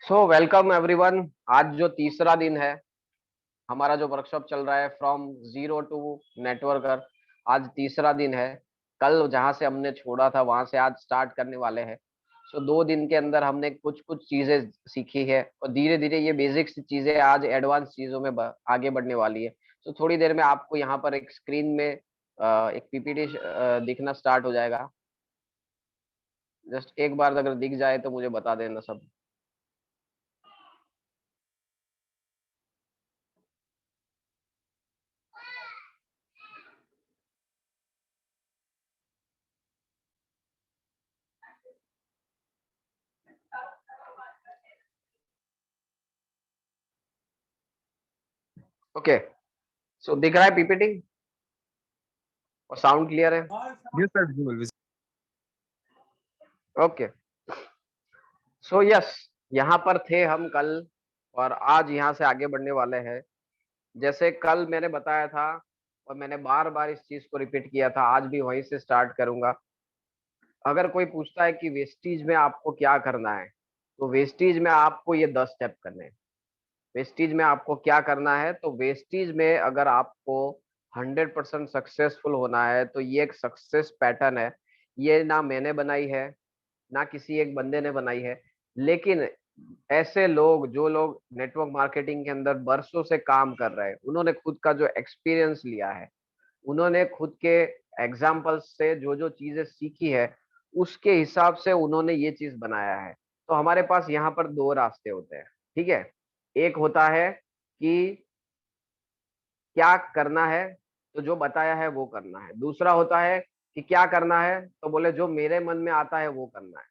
So welcome everyone. आज जो तीसरा दिन है, हमारा जो वर्कशॉप चल रहा है फ्रॉम जीरो टू नेटवर्कर, आज तीसरा दिन है। कल जहां से हमने छोड़ा था वहां से आज स्टार्ट करने वाले हैं। सो 2 दिन के अंदर हमने कुछ कुछ चीजें सीखी है और धीरे धीरे ये बेसिक चीजें आज एडवांस चीजों में आगे बढ़ने वाली है। सो थोड़ी देर में आपको यहाँ पर एक स्क्रीन में एक पीपीटी दिखना स्टार्ट हो जाएगा। जस्ट एक बार अगर दिख जाए तो मुझे बता देना सब। ओके, सो दिख रहा है पीपीटी और साउंड क्लियर है? Yes, sir. Visible. Okay, so yes, यहाँ पर थे हम कल और आज यहाँ से आगे बढ़ने वाले हैं। जैसे कल मैंने बताया था और मैंने बार बार इस चीज को रिपीट किया था, आज भी वहीं से स्टार्ट करूंगा। अगर कोई पूछता है कि वेस्टीज में आपको क्या करना है, तो वेस्टीज में आपको ये 10 स्टेप करने हैं। वेस्टीज में आपको क्या करना है, तो वेस्टीज में अगर आपको 100% सक्सेसफुल होना है तो ये एक सक्सेस पैटर्न है। ये ना मैंने बनाई है, ना किसी एक बंदे ने बनाई है, लेकिन ऐसे लोग जो लोग नेटवर्क मार्केटिंग के अंदर बरसों से काम कर रहे हैं, उन्होंने खुद का जो एक्सपीरियंस लिया है, उन्होंने खुद के एग्जाम्पल्स से जो जो चीजें सीखी है, उसके हिसाब से उन्होंने ये चीज बनाया है। तो हमारे पास यहाँ पर दो रास्ते होते हैं, ठीक है। एक होता है कि क्या करना है, तो जो बताया है वो करना है। दूसरा होता है कि क्या करना है, तो बोले जो मेरे मन में आता है वो करना है।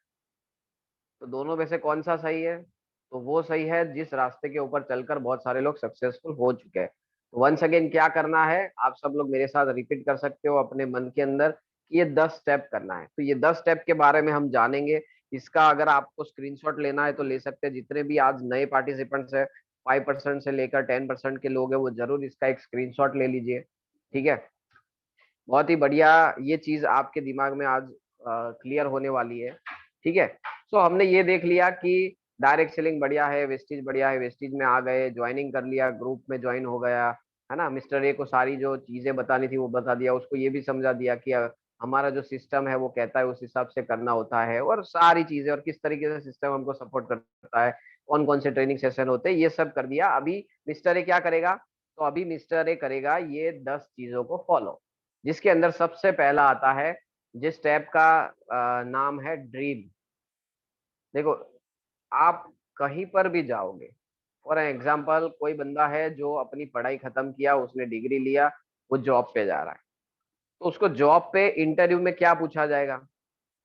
तो दोनों में से कौन सा सही है? तो वो सही है जिस रास्ते के ऊपर चलकर बहुत सारे लोग सक्सेसफुल हो चुके हैं। तो वंस अगेन क्या करना है, आप सब लोग मेरे साथ रिपीट कर सकते हो अपने मन के अंदर कि ये 10 स्टेप करना है। तो ये 10 स्टेप के बारे में हम जानेंगे। इसका अगर आपको स्क्रीनशॉट लेना है तो ले सकते हैं। जितने भी आज नए पार्टिसिपेंट्स है, 5% से लेकर 10% के लोग हैं, वो जरूर इसका एक स्क्रीनशॉट ले लीजिए, ठीक है। बहुत ही बढ़िया, ये चीज आपके दिमाग में आज क्लियर होने वाली है, ठीक है। सो हमने ये देख लिया कि डायरेक्ट सेलिंग बढ़िया है, वेस्टीज बढ़िया है, वेस्टीज में आ गए, ज्वाइनिंग कर लिया, ग्रुप में ज्वाइन हो गया, है ना। मिस्टर ए को सारी जो चीजें बतानी थी वो बता दिया, उसको ये भी समझा दिया कि हमारा जो सिस्टम है वो कहता है उस हिसाब से करना होता है, और सारी चीजें और किस तरीके से सिस्टम हमको सपोर्ट करता है, कौन कौन से ट्रेनिंग सेशन होते हैं, ये सब कर दिया। अभी मिस्टर ए क्या करेगा, तो अभी मिस्टर ए करेगा ये 10 चीजों को फॉलो, जिसके अंदर सबसे पहला आता है, जिस टैब का नाम है ड्रीम। देखो, आप कहीं पर भी जाओगे, फॉर एग्जाम्पल कोई बंदा है जो अपनी पढ़ाई खत्म किया, उसने डिग्री लिया, वो जॉब पे जा रहा है, तो उसको जॉब पे इंटरव्यू में क्या पूछा जाएगा,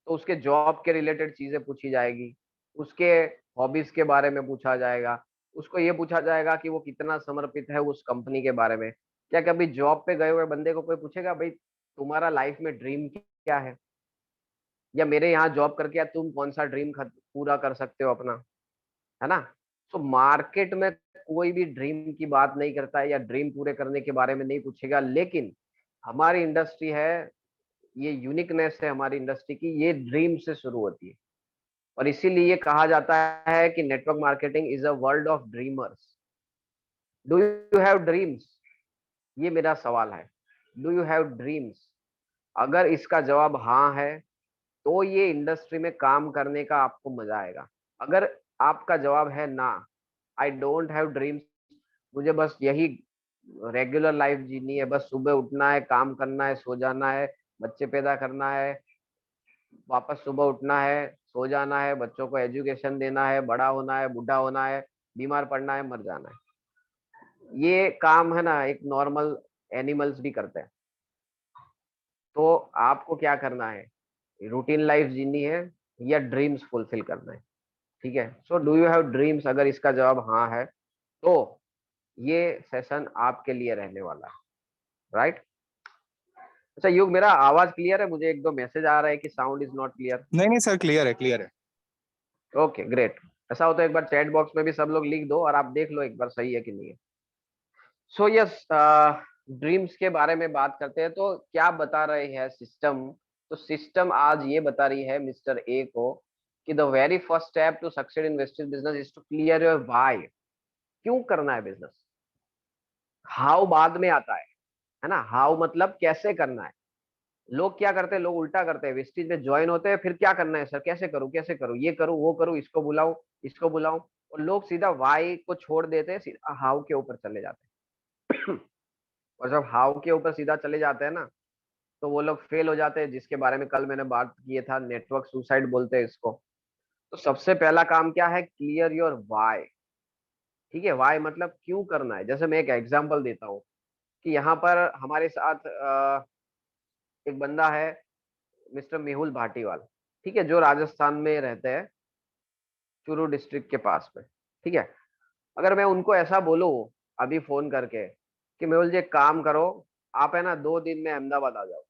तो उसके जॉब के रिलेटेड चीजें पूछी जाएगी, उसके हॉबीज के बारे में पूछा जाएगा, उसको ये पूछा जाएगा कि वो कितना समर्पित है उस कंपनी के बारे में। क्या कभी जॉब पे गए हुए बंदे को कोई पूछेगा भाई तुम्हारा लाइफ में ड्रीम क्या है, या मेरे यहाँ जॉब करके या तुम कौन सा ड्रीम पूरा कर सकते हो अपना, है ना। तो मार्केट में कोई भी ड्रीम की बात नहीं करता है या ड्रीम पूरे करने के बारे में नहीं पूछेगा, लेकिन हमारी इंडस्ट्री है, ये यूनिकनेस है हमारी इंडस्ट्री की, ये ड्रीम से शुरू होती है। और इसीलिए ये कहा जाता है कि network marketing is a world of dreamers. Do you have dreams, ये मेरा सवाल है। Do you have dreams? अगर इसका जवाब हाँ है, तो ये इंडस्ट्री में काम करने का आपको मजा आएगा। अगर आपका जवाब है ना, आई डोंट हैव ड्रीम्स, मुझे बस यही रेगुलर लाइफ जीनी है, बस सुबह उठना है, काम करना है, सो जाना है, बच्चे पैदा करना है, वापस सुबह उठना है, सो जाना है, बच्चों को एजुकेशन देना है, बड़ा होना है, बूढ़ा होना है, बीमार पड़ना है, मर जाना है, ये काम है ना एक नॉर्मल एनिमल्स भी करते हैं। तो आपको क्या करना है, रूटीन लाइफ जीनी है या ड्रीम्स फुलफिल करना है, ठीक है। So do you have dreams, अगर इसका जवाब हाँ है तो ये सेशन आपके लिए रहने वाला है, राइट। अच्छा युग, मेरा आवाज क्लियर है? मुझे एक दो मैसेज आ रहा है कि साउंड इज नॉट क्लियर। नहीं नहीं सर, क्लियर है, क्लियर है। Okay great. ऐसा हो तो एक बार चैट बॉक्स में भी सब लोग लिख दो और आप देख लो एक बार सही है कि नहीं है। सो यस, ड्रीम्स के बारे में बात करते हैं तो क्या बता रहे हैं सिस्टम। तो सिस्टम आज ये बता रही है मिस्टर ए को कि the very first step to succeed in Vestige business is to clear your why. क्यों करना है बिजनेस। हाउ बाद में आता है ना। हाउ मतलब कैसे करना है। लोग क्या करते हैं, लोग उल्टा करते हैं, वेस्टेज में ज्वाइन होते हैं, फिर क्या करना है सर, कैसे करूं, ये करूं वो करूं, इसको बुलाऊं इसको बुलाऊं, और लोग सीधा वाई को छोड़ देते हैं, सीधा हाउ के ऊपर चले जाते हैं। और जब हाउ के ऊपर सीधा चले जाते हैं ना, तो वो लोग फेल हो जाते हैं, जिसके बारे में कल मैंने बात किया था, नेटवर्क सुसाइड बोलते हैं इसको। तो सबसे पहला काम क्या है, क्लियर योर वाई। ठीक है, वाई मतलब क्यों करना है। जैसे मैं एक एग्जांपल देता हूँ कि यहाँ पर हमारे साथ एक बंदा है, मिस्टर मेहुल भाटीवाल। ठीक है, जो राजस्थान में रहते हैं, चूरू डिस्ट्रिक्ट के पास में। ठीक है, अगर मैं उनको ऐसा बोलूं अभी फोन करके कि मेहुल जी एक काम करो, आप है ना 2 दिन में अहमदाबाद आ जाओ।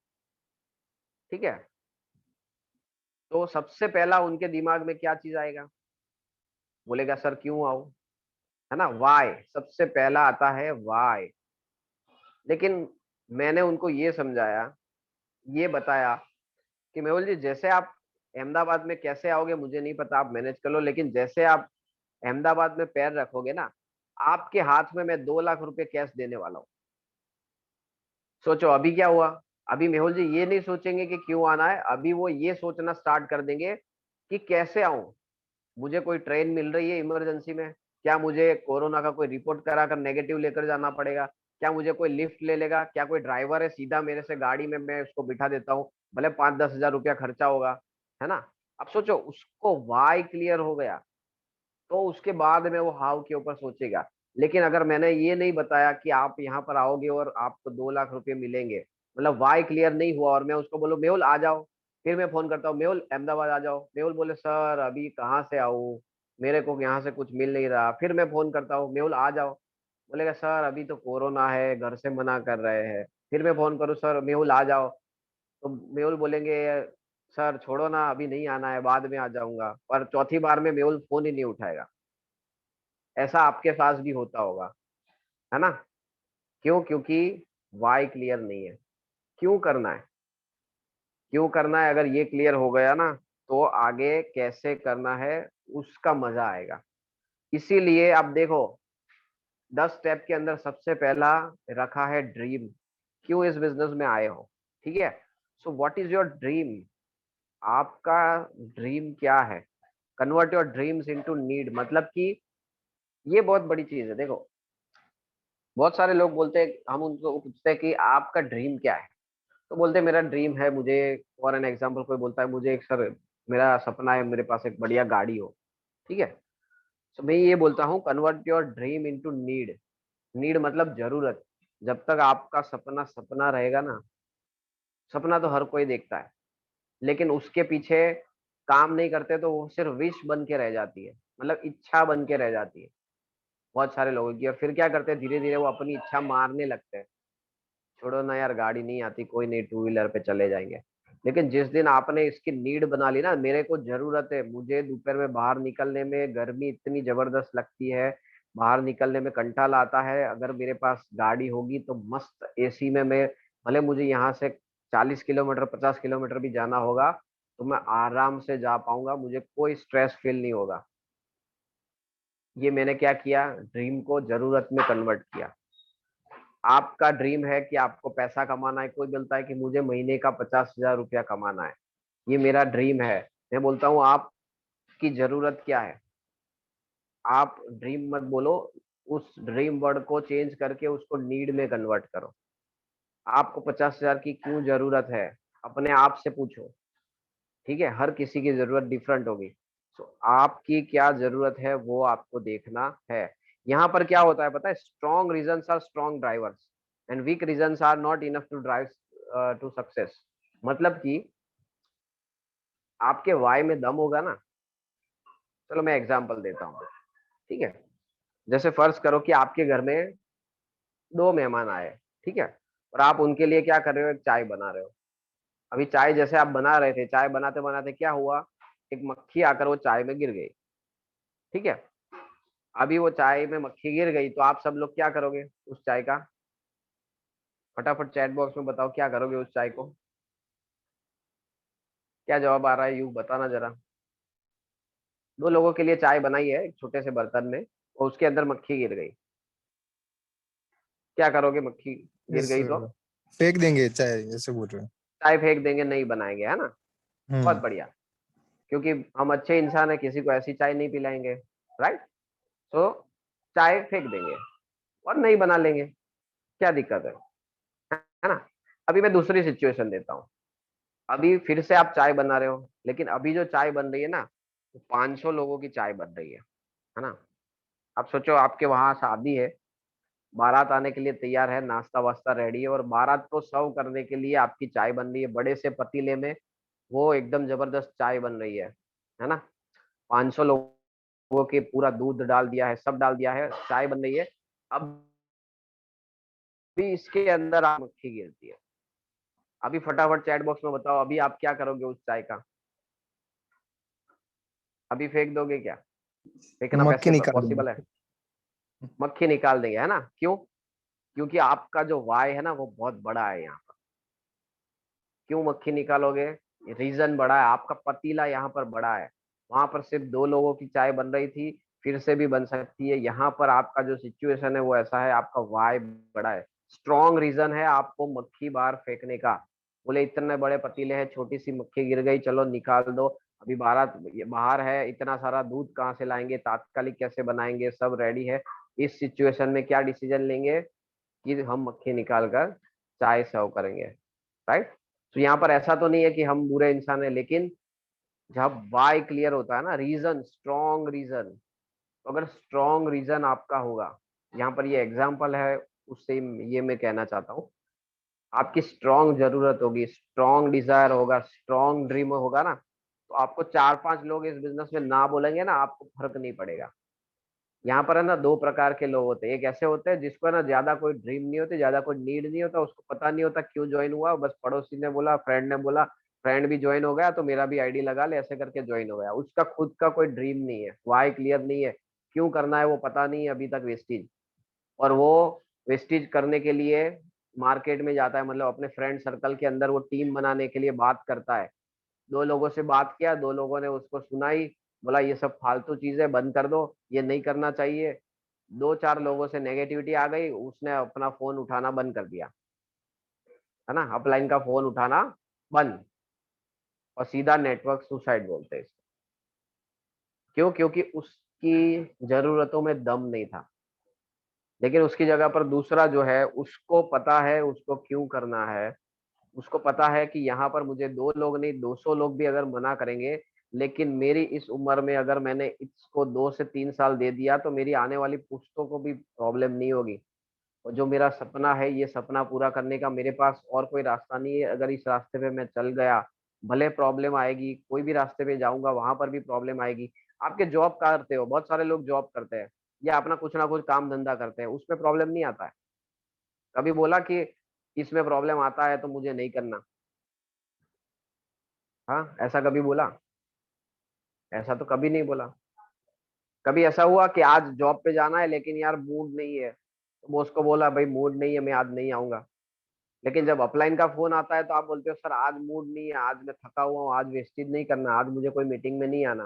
ठीक है, तो सबसे पहला उनके दिमाग में क्या चीज आएगा, बोलेगा सर क्यों आऊं, है ना। वाई सबसे पहला आता है, वाई। लेकिन मैंने उनको ये समझाया, ये बताया कि मेहुल जी जैसे आप अहमदाबाद में कैसे आओगे मुझे नहीं पता, आप मैनेज कर लो, लेकिन जैसे आप अहमदाबाद में पैर रखोगे ना, आपके हाथ में मैं 2 लाख रुपए कैश देने वाला हूँ। सोचो अभी क्या हुआ। अभी मेहुल जी ये नहीं सोचेंगे कि क्यों आना है, अभी वो ये सोचना स्टार्ट कर देंगे कि कैसे आऊं। मुझे कोई ट्रेन मिल रही है इमरजेंसी में, क्या मुझे कोरोना का कोई रिपोर्ट कराकर नेगेटिव लेकर जाना पड़ेगा, क्या मुझे कोई लिफ्ट ले लेगा, क्या कोई ड्राइवर है सीधा मेरे से गाड़ी में मैं उसको बिठा देता हूँ, भले 5-10 हजार रुपया खर्चा होगा, है ना। अब सोचो उसको वाई क्लियर हो गया, तो उसके बाद में वो हाउ के ऊपर सोचेगा। लेकिन अगर मैंने ये नहीं बताया कि आप यहाँ पर आओगे और आपको 2 लाख रुपए मिलेंगे, मतलब वाई क्लियर नहीं हुआ, और मैं उसको बोलूँ मेहुल आ जाओ, फिर मैं फोन करता हूँ मेहुल अहमदाबाद आ जाओ, मेहुल बोले सर अभी कहाँ से आऊँ, मेरे को यहाँ से कुछ मिल नहीं रहा, फिर मैं फोन करता हूँ मेहुल आ जाओ, बोलेगा सर अभी तो कोरोना है, घर से मना कर रहे हैं, फिर मैं फोन करूँ सर मेहुल आ जाओ, तो मेहुल बोलेंगे सर छोड़ो ना अभी नहीं आना है, बाद में आ जाऊंगा, पर चौथी बार में मेहुल फोन ही नहीं उठाएगा। ऐसा आपके पास भी होता होगा, है ना। क्यों, क्योंकि वाई क्लियर नहीं है। क्यों करना है, क्यों करना है, अगर ये क्लियर हो गया ना, तो आगे कैसे करना है उसका मजा आएगा। इसीलिए आप देखो 10 स्टेप के अंदर सबसे पहला रखा है ड्रीम। क्यों इस बिजनेस में आए हो। ठीक है, so what is your dream. आपका ड्रीम क्या है। Convert your dreams into need, मतलब कि ये बहुत बड़ी चीज है। देखो बहुत सारे लोग बोलते हैं, हम उनको पूछते हैं कि आपका ड्रीम क्या है, तो बोलते हैं मेरा ड्रीम है मुझे, फॉर एन एग्जांपल कोई बोलता है मुझे एक सर मेरा सपना है मेरे पास एक बढ़िया गाड़ी हो। ठीक है, तो मैं ये बोलता हूँ convert your dream into need. Need मतलब जरूरत। जब तक आपका सपना सपना रहेगा ना, सपना तो हर कोई देखता है, लेकिन उसके पीछे काम नहीं करते तो वो सिर्फ विश बन के रह जाती है, मतलब इच्छा बन के रह जाती है बहुत सारे लोगों की। और फिर क्या करते हैं, धीरे धीरे वो अपनी इच्छा मारने लगते हैं, छोड़ो ना यार गाड़ी नहीं आती कोई नहीं, टू व्हीलर पे चले जाएंगे। लेकिन जिस दिन आपने इसकी नीड बना ली ना, मेरे को जरूरत है, मुझे दोपहर में बाहर निकलने में गर्मी इतनी जबरदस्त लगती है, बाहर निकलने में कंटाला आता है, अगर मेरे पास गाड़ी होगी तो मस्त एसी में मैं, भले मुझे यहाँ से 40 किलोमीटर 50 किलोमीटर भी जाना होगा, तो मैं आराम से जा पाऊंगा, मुझे कोई स्ट्रेस फील नहीं होगा। ये मैंने क्या किया, ड्रीम को जरूरत में कन्वर्ट किया। आपका ड्रीम है कि आपको पैसा कमाना है, कोई बोलता है कि मुझे महीने का 50,000 रुपया कमाना है, ये मेरा ड्रीम है। मैं बोलता हूँ आपकी जरूरत क्या है। आप ड्रीम मत बोलो, उस ड्रीम वर्ड को चेंज करके उसको नीड में कन्वर्ट करो। आपको 50,000 की क्यों जरूरत है, अपने आप से पूछो। ठीक है, हर किसी की जरूरत डिफरेंट होगी। तो आपकी क्या जरूरत है वो आपको देखना है। यहाँ पर क्या होता है पता है, strong reasons are strong drivers and weak reasons are not enough to drive to success. मतलब कि आपके वाई में दम होगा ना। चलो मैं एग्जांपल देता हूँ। ठीक है, जैसे फर्ज करो कि आपके घर में 2 मेहमान आए। ठीक है, और आप उनके लिए क्या कर रहे हो, एक चाय बना रहे हो। अभी चाय जैसे आप बना रहे थे, चाय बनाते बनाते क्या हुआ, एक मक्खी आकर वो चाय में गिर गई। ठीक है, अभी वो चाय में मक्खी गिर गई, तो आप सब लोग क्या करोगे उस चाय का, फटाफट चैट बॉक्स में बताओ क्या करोगे उस चाय को। क्या जवाब आ रहा है, यू बताना जरा। 2 लोगों के लिए चाय बनाई है एक छोटे से बर्तन में, और उसके अंदर मक्खी गिर गई। क्या करोगे? मक्खी गिर यस, गई तो फेंक देंगे चाय, ऐसे बोल रहे हैं। चाय फेंक देंगे, नहीं बनाएंगे, है ना? बहुत हम्म। बढ़िया। क्योंकि हम अच्छे इंसान है, किसी को ऐसी चाय नहीं पिलाएंगे, राइट? तो चाय फेंक देंगे और नहीं बना लेंगे, क्या दिक्कत है ना? अभी मैं दूसरी सिचुएशन देता हूँ। अभी फिर से आप चाय बना रहे हो, लेकिन अभी जो चाय बन रही है ना, 500 लोगों की चाय बन रही है ना? आप सोचो, आपके वहां शादी है, बारात आने के लिए तैयार है, नाश्ता वास्ता रेडी है, और बारात को सर्व करने के लिए आपकी चाय बन रही है बड़े से पतीले में। वो एकदम जबरदस्त चाय बन रही है ना? 500 लोगों के पूरा दूध डाल दिया है, सब डाल दिया है, चाय बन रही है। अब भी इसके अंदर आप मक्खी गिरती है। अभी फटाफट चैट बॉक्स में बताओ, अभी आप क्या करोगे उस चाय का? अभी फेंक दोगे क्या? फेंकना मक्खी पैसे निकाल पॉसिबल है? देंगे। मक्खी निकाल देंगे, है ना? क्यों? क्योंकि आपका जो वाय है ना, वो बहुत बड़ा है यहाँ पर। क्यों मक्खी निकालोगे? रीजन बड़ा है, आपका पतीला यहाँ पर बड़ा है। वहां पर सिर्फ 2 लोगों की चाय बन रही थी, फिर से भी बन सकती है। यहाँ पर आपका जो सिचुएशन है वो ऐसा है, आपका वाय बड़ा है, स्ट्रॉन्ग रीजन है आपको मक्खी बाहर फेंकने का। बोले इतने बड़े पतीले हैं, छोटी सी मक्खी गिर गई, चलो निकाल दो। अभी बारात बाहर है, इतना सारा दूध कहाँ से लाएंगे, तात्कालिक कैसे बनाएंगे, सब रेडी है। इस सिचुएशन में क्या डिसीजन लेंगे कि हम मक्खी निकाल कर चाय सर्व करेंगे, राइट? तो यहाँ पर ऐसा तो नहीं है कि हम बुरे इंसान है, लेकिन जब वाई क्लियर होता है ना, रीजन, स्ट्रॉन्ग रीजन, तो अगर स्ट्रॉन्ग रीजन आपका होगा, यहाँ पर ये एग्जाम्पल है, उससे ये मैं कहना चाहता हूँ, आपकी स्ट्रॉन्ग जरूरत होगी, स्ट्रॉन्ग डिजायर होगा, स्ट्रॉन्ग ड्रीम होगा ना, तो आपको 4-5 लोग इस बिजनेस में ना बोलेंगे ना, आपको फर्क नहीं पड़ेगा। यहाँ पर है ना, 2 प्रकार के लोग होते हैं। एक ऐसे होते हैं जिसको है ना ज्यादा कोई ड्रीम नहीं होती, ज्यादा कोई नीड नहीं होता, उसको पता नहीं होता क्यों ज्वाइन हुआ, बस पड़ोसी ने बोला, फ्रेंड ने बोला, फ्रेंड भी ज्वाइन हो गया तो मेरा भी आईडी लगा ले, ऐसे करके ज्वाइन हो गया। उसका खुद का कोई ड्रीम नहीं है, वाई क्लियर नहीं है, क्यों करना है वो पता नहीं है अभी तक, वेस्टिज। और वो वेस्टिज करने के लिए मार्केट में जाता है, मतलब अपने फ्रेंड सर्कल के अंदर वो टीम बनाने के लिए बात करता है। 2 लोगों से बात किया, 2 लोगों ने उसको सुनाई, बोला ये सब फालतू चीजें बंद कर दो, ये नहीं करना चाहिए। 2-4 लोगों से नेगेटिविटी आ गई, उसने अपना फोन उठाना बंद कर दिया, है ना? अपलाइन का फोन उठाना बंद, और सीधा नेटवर्क सुसाइड बोलते हैं इसको। क्यों? क्योंकि उसकी जरूरतों में दम नहीं था। लेकिन उसकी जगह पर दूसरा जो है, उसको पता है उसको क्यों करना है, उसको पता है कि यहाँ पर मुझे 2 लोग नहीं, 200 लोग भी अगर मना करेंगे, लेकिन मेरी इस उम्र में अगर मैंने इसको 2 से 3 साल दे दिया तो मेरी आने वाली पुश्तों को भी प्रॉब्लम नहीं होगी। और जो मेरा सपना है, ये सपना पूरा करने का मेरे पास और कोई रास्ता नहीं है। अगर इस रास्ते पे मैं चल गया, भले प्रॉब्लम आएगी, कोई भी रास्ते पे जाऊंगा वहां पर भी प्रॉब्लम आएगी। आपके जॉब करते हो, बहुत सारे लोग जॉब करते हैं या अपना कुछ ना कुछ काम धंधा करते हैं, उसमें प्रॉब्लम नहीं आता है। कभी बोला कि इसमें प्रॉब्लम आता है तो मुझे नहीं करना? हाँ, ऐसा कभी बोला? ऐसा तो कभी नहीं बोला। कभी ऐसा हुआ कि आज जॉब पे जाना है लेकिन यार मूड नहीं है, तो बॉस को बोला भाई मूड नहीं है, मैं आज नहीं आऊंगा? लेकिन जब अपलाइन का फोन आता है तो आप बोलते हो सर आज मूड नहीं है, आज मैं थका हुआ हूँ, आज वेस्टेज नहीं करना, आज मुझे कोई मीटिंग में नहीं आना।